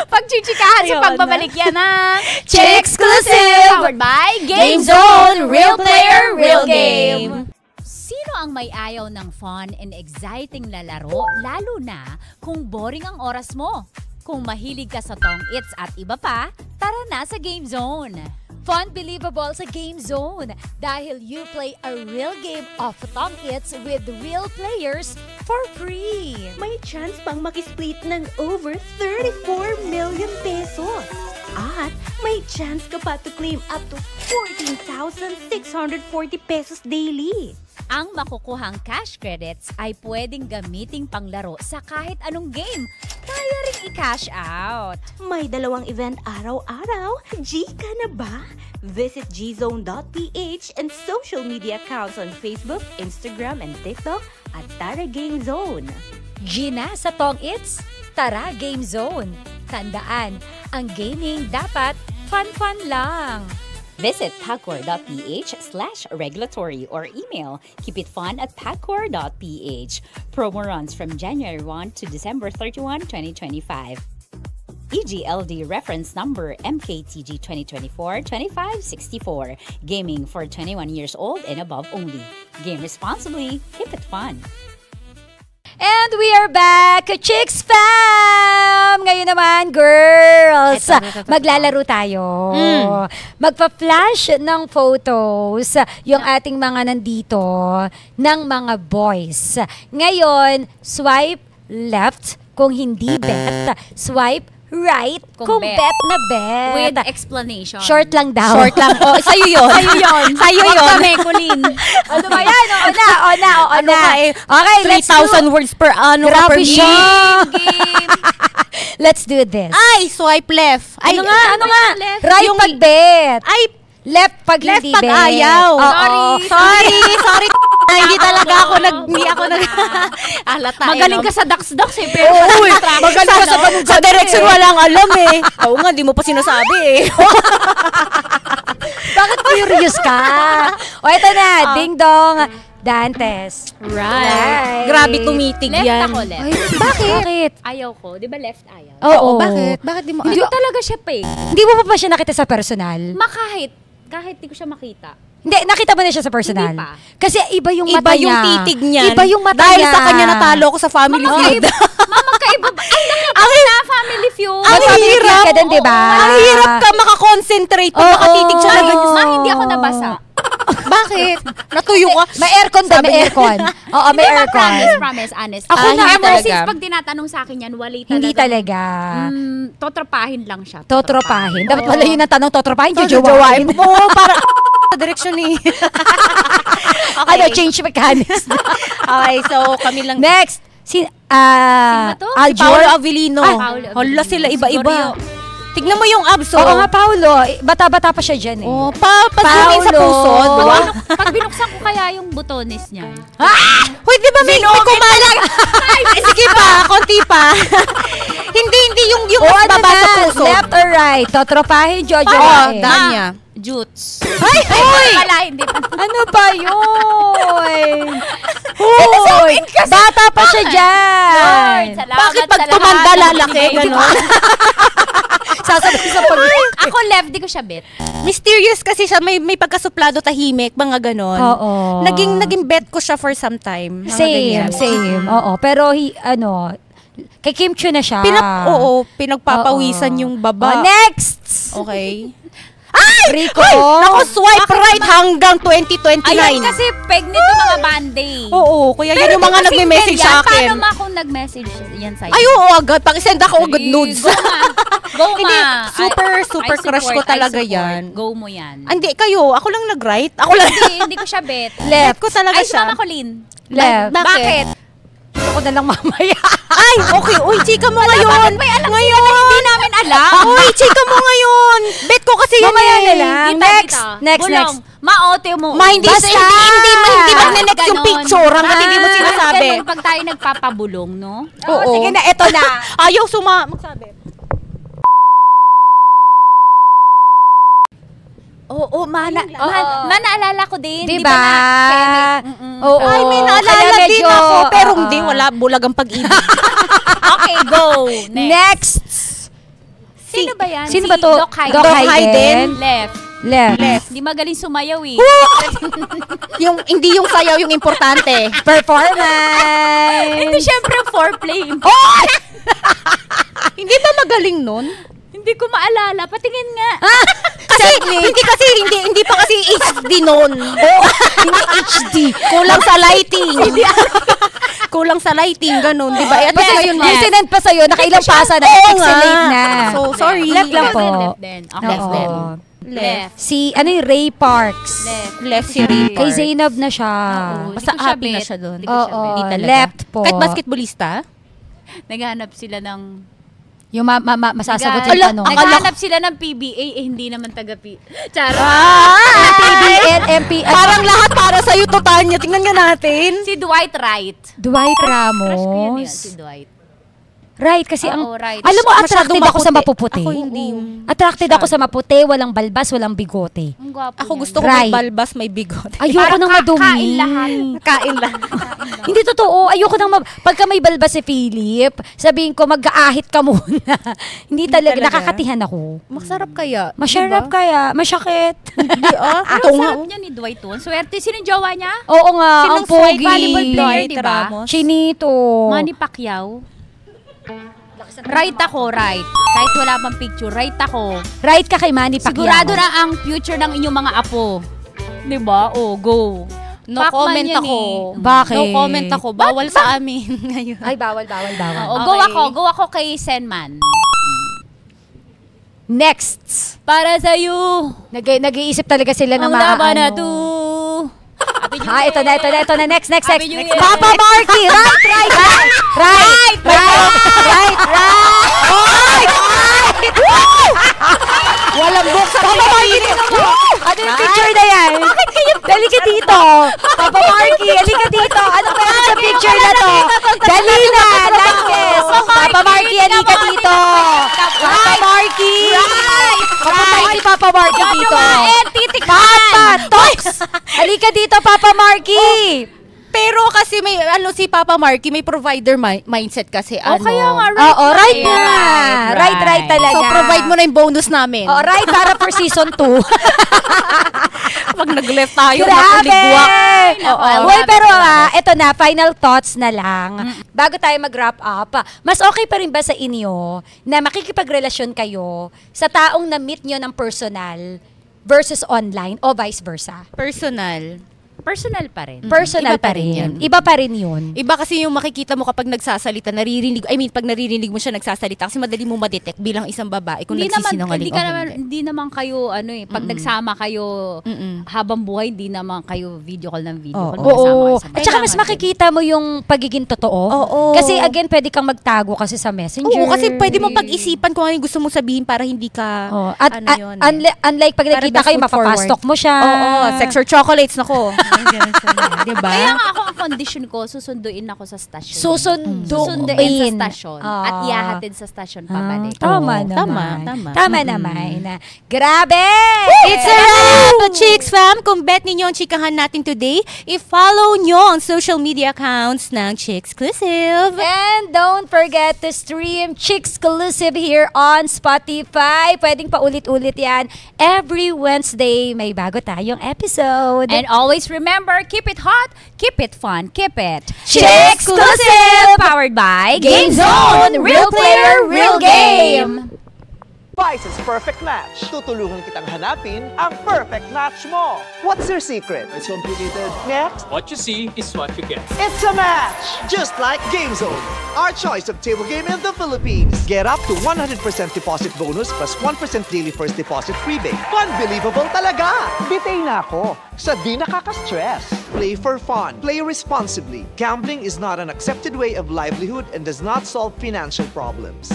Pagchichikahan sa pagbabalik yan na Chick-exclusive! Powered by Game Zone, real player, real game. Sino ang may ayaw ng fun and exciting na laro, lalo na kung boring ang oras mo? Kung mahilig ka sa tong its at iba pa, tara na sa Game Zone. Fun believable sa Game Zone dahil you play a real game of Tong Its with real players for free. May chance pang makisplit ng over 34 million pesos. At may chance ka pa to claim up to 14,640 pesos daily. Ang makukuhang cash credits ay pwedeng gamiting panglaro sa kahit anong game. Kaya ring i-cash out. May 2 event araw-araw. G ka na ba? Visit gzone.ph and social media accounts on Facebook, Instagram, and TikTok at Tara Game Zone. Gina sa Tong Its, tara Game Zone. Tandaan, ang gaming dapat fun-fun lang. Visit pagcor.ph/regulatory or email keepitfun@pagcor.ph. Promo runs from January 1 to December 31, 2025. EGLD reference number MKTG 2024-2564. Gaming for 21 years old and above only. Game responsibly. Keep it fun. And we are back, Chicks Fam! Ngayon naman, girls, maglalaro tayo. Magpa-flash ng photos yung ating mga nandito ng mga boys. Ngayon, swipe left kung hindi bet, swipe right kung bet. bet na bet. With explanation. Short lang daw. Short lang. Oh, sa'yo yun. Sa'yo yun. Sa'yo Huwag yun. kami, Colleen. Ano ba yan? Ona. Ano ka eh? Okay, let's do 3,000 words per ano ka per Grabe siya. Game. Let's do this. Ay, swipe left. Ay, Ano nga? left? Right Yung- pag bet. Ay, Left pag left hindi pag bet. ayaw. Oo. Sorry. Hindi talaga ako hindi ako Alata. Magaling ka sa ducks-ducks eh. Pero Uy, magaling ka sa ganun. Sa direction walang alam eh. Oo nga, di mo pa sinasabi eh. Bakit curious ka? O, ito na. Ding Dong Dantes. Right. Grabe tumitig left yan. ako, left. Bakit? Ayaw ko. Di ba left ayaw? Oo. Bakit? Bakit di mo Hindi ko talaga siya pick. Hindi mo pa siya nakita sa personal? Kahit di ko siya makita. Hindi, nakita mo na siya sa personal. Hindi pa. Kasi iba yung mata Iba yung niya. titig niya. Iba yung mata Dahil niya. sa kanya natalo ko sa family feud. Mama, kaiba ba? Ay, nakita na family feud. Ang hirap ka din, di ba? Ang hirap ka makakonsentrate pag Oo. nakatitig siya na Ay, ganyan. Ma, hindi ako nabasa. Bakit? Natuyo ka? May aircon din, may aircon. Oo, may aircon. Promise, honest. Ako na, ever talaga. since pag tinatanong sa akin yan, wali talaga. Hindi talaga. Totropahin lang siya. Totropahin. Dapat pala yun ang tanong, totropahin, Jojowain jojowain. mo. Para sa direksyon eh. Ano, change mechanics. Okay, so kami lang. Next, Sino ba to? Si Paolo Avellino. Paolo Hala, Avellino. sila Siguro iba-iba. Tignan mo yung abs, Oo nga, Paolo. Bata-bata pa siya dyan eh. Oh, pa-zoomin sa Paolo. puso. Diba? Pag binuksan ko kaya yung butones niya. Hoy, di ba may kumalag? Ay, sige pa, konti pa. hindi yung mas ano baba na, sa puso. left or right? Totropahin, Jojo. Oo, eh. Danya. Jutes. Ay, hoy! Wala, hindi pa. Ano ba yun? Hoy, bata pa siya dyan. Salamat Bakit pag sa lahat tumanda ng lalaki, binigay mo. gano'n? Sasabihin sa pag... Ako left, di ko siya bet. Mysterious kasi siya, may pagkasuplado, tahimik, mga gano'n. Oo. Naging bet ko siya for some time. Mga ganyan. Same. Oo, pero kay Kim Chiu na siya. Pinagpapawisan Oo. yung baba. Oh, next! Okay. Rico. Naku, swipe right hanggang 2029. Ayun, kasi peg nito mga band-aid. Oo, kuya yan yung mga nagme-message sa akin. Paano kung nag-message yan sa'yo? Ay, oo, agad. Pag-send ako agad nudes. Go nga. Go Hindi, nga. super I crush ko support, talaga I support. yan. Go mo yan. Hindi, kayo. Ako lang nag-write. Ako lang. Hindi ko siya bet. Left. ko talaga Ay, siya. Mama Colleen. Left. Bakit? Ako na lang mamaya. Ay, okay. Uy, chika mo ngayon. May alam ngayon. sila na hindi namin alam. Uy, chika mo ngayon. Bet ko kasi yan Mamaya eh. na lang. Next. Bulong. Ma-ote mo. Ma, hindi, Basta! hindi magne-next yung Ganon. picture hanggat hindi mo sinasabi. Ganun pag tayo nagpapabulong, no? Oo. Sige na, eto na. Ayaw magsabi. Oo, naalala ko din. Diba? Di ba na? Oo. Ay, may Kaya naalala din medyo, ako. Pero oo. hindi, wala. Bulag ang pag-ibig. Okay, go. Next. Sino ba yan? Sino Si ba to? Doc Hayden. Doc Hayden. Left. Left. Hindi magaling sumayaw eh. Hindi yung sayaw yung importante. Performance. Hindi, syempre foreplay. Oh! Hindi ba magaling nun? Hindi ko maalala. Patingin nga. Hindi pa kasi HD nun. Hindi HD. Kulang sa lighting. Kulang sa lighting, ganun. Di ba? At Kasi ngayon, yung sinend pa sa'yo, nakailang pasa na, Oo nga. pixelate na. So, sorry. Left lang po. Left din. Okay, Oo. left din. Left. Si, Ray Parks. Left si Ray Kay Zainab na siya. Oo. Basta Hindi ko siya happy na bet. siya doon. Hindi ko siya Oo. bet. Hindi talaga. Left po. Kahit basketballista? Naghahanap sila ng... Yung masasagot yung Naghahanap- tanong. Naghahanap sila ng PBA, hindi naman taga-P. Charo. PBN, MP. Parang lahat para sa'yo to, Tanya. Tingnan nga natin. Si Dwight Wright. Dwight Crush ko yun, Ramos. si Dwight. Right, kasi Oo, right. alam mo, attracted Masyadong ako sa maputi. mapuputi. Ako hindi. Attracted ako sa maputi, walang balbas, walang bigote. Ang gwapo Ako niya. gusto ko may Right. balbas, may bigot. Ayoko Parang nang madumi. kain lahat. Kain lang. Hindi totoo. Ayoko nang pagka may balbas si Philip, sabihin ko mag-aahit ka muna. Hindi talaga. talaga. Nakakatihan ako. Masarap kaya. Masyarap kaya. Masyakit. Hindi ah. Ang Ito nga. sarap niya ni Dwight Won. Swerte. Sino yung jowa niya? Oo nga, Sinong ang pogi. volleyball player, Dwight di ba? Ramos. Chinito. Manny Pacquiao. Right ako, right. Kahit wala pang picture, right ako. Right ka kay Manny Pacquiao. Sigurado na ang future ng inyong mga apo. Di ba? O, go. No Pacman comment yan ako. eh. Bakit? No comment ako. Bawal sa amin ngayon. Ay, bawal. O, Okay. go ako kay Senman. Next. Para sa'yo, Nag-iisip talaga sila ng ang mga laban na ano. to. Ito na. Next. Happy New Year. Papa Marky, right. Walang book sa Papa Marky. Ano yung picture na yan? Bakit kayo? Dali ka dito. Papa Marky, halika dito. Ano ba yung sa picture na to? Dali na, Lankes. Papa Marky, halika dito. Papa Marky. Papuntahin si Papa Marky dito. Papa, Tox. Halika dito, Papa Marky. Pero kasi may si Papa Marky may provider mindset kasi Kaya nga, right. Oo, right na. na. Right talaga. So provide mo na yung bonus namin. Oh, right para for season 2. Pag nag-left tayo, Grabe! nakuligwak. Oo. Uy, pero eto na, final thoughts na lang. Bago tayo mag-wrap up, mas okay pa rin ba sa inyo na makikipagrelasyon kayo sa taong na-meet nyo ng personal versus online o vice versa? Personal. Personal pa rin. Personal Iba pa pa rin rin. yan. Iba pa rin yun. Iba kasi yung makikita mo kapag nagsasalita, pag naririnig mo siya nagsasalita, kasi madali mo ma-detect bilang isang babae kung nagsisinungaling o hindi. Hindi naman kayo, pag nagsama kayo habang buhay, hindi naman kayo video call ng video call. magkasama Oo. kayo sa At saka mas kailangan makikita mo yung pagiging totoo. Oo. Kasi again, pwede kang magtago kasi sa messenger. Oo, kasi pwede mo pag-isipan kung ano yung gusto mong sabihin para hindi ka, Oh, at unlike pag Para nakita best kayo, foot forward. mapapastok mo siya. Oo, sex or chocolates, nako. Diba? Kaya nga ako, ang condition ko, susunduin ako sa stasyon. Susunduin. Susunduin sa stasyon. Ah. At ihahatid sa stasyon pabalik. Tama Oo. naman. Tama. Tama naman. Grabe! It's a wrap, Chicks Fam! Kung bet ninyo ang chikahan natin today, i-follow nyo ang social media accounts ng Chicksclusive. And don't forget to stream Chicksclusive here on Spotify. Pwedeng paulit-ulit yan. Every Wednesday, may bago tayong episode. And always remember, keep it hot, keep it fun, keep it Chicksclusive! Powered by Game Zone! Real player, real game! Vice's Perfect Match. Tutulungan kitang hanapin ang perfect match mo. What's your secret? It's complicated. Next, What you see is what you get. it's a match! Just like Game Zone, our choice of table game in the Philippines. Get up to 100% deposit bonus plus 1% daily first deposit rebate. Unbelievable talaga! Bitay na ako sa di nakaka-stress. Play for fun. Play responsibly. Gambling is not an accepted way of livelihood and does not solve financial problems.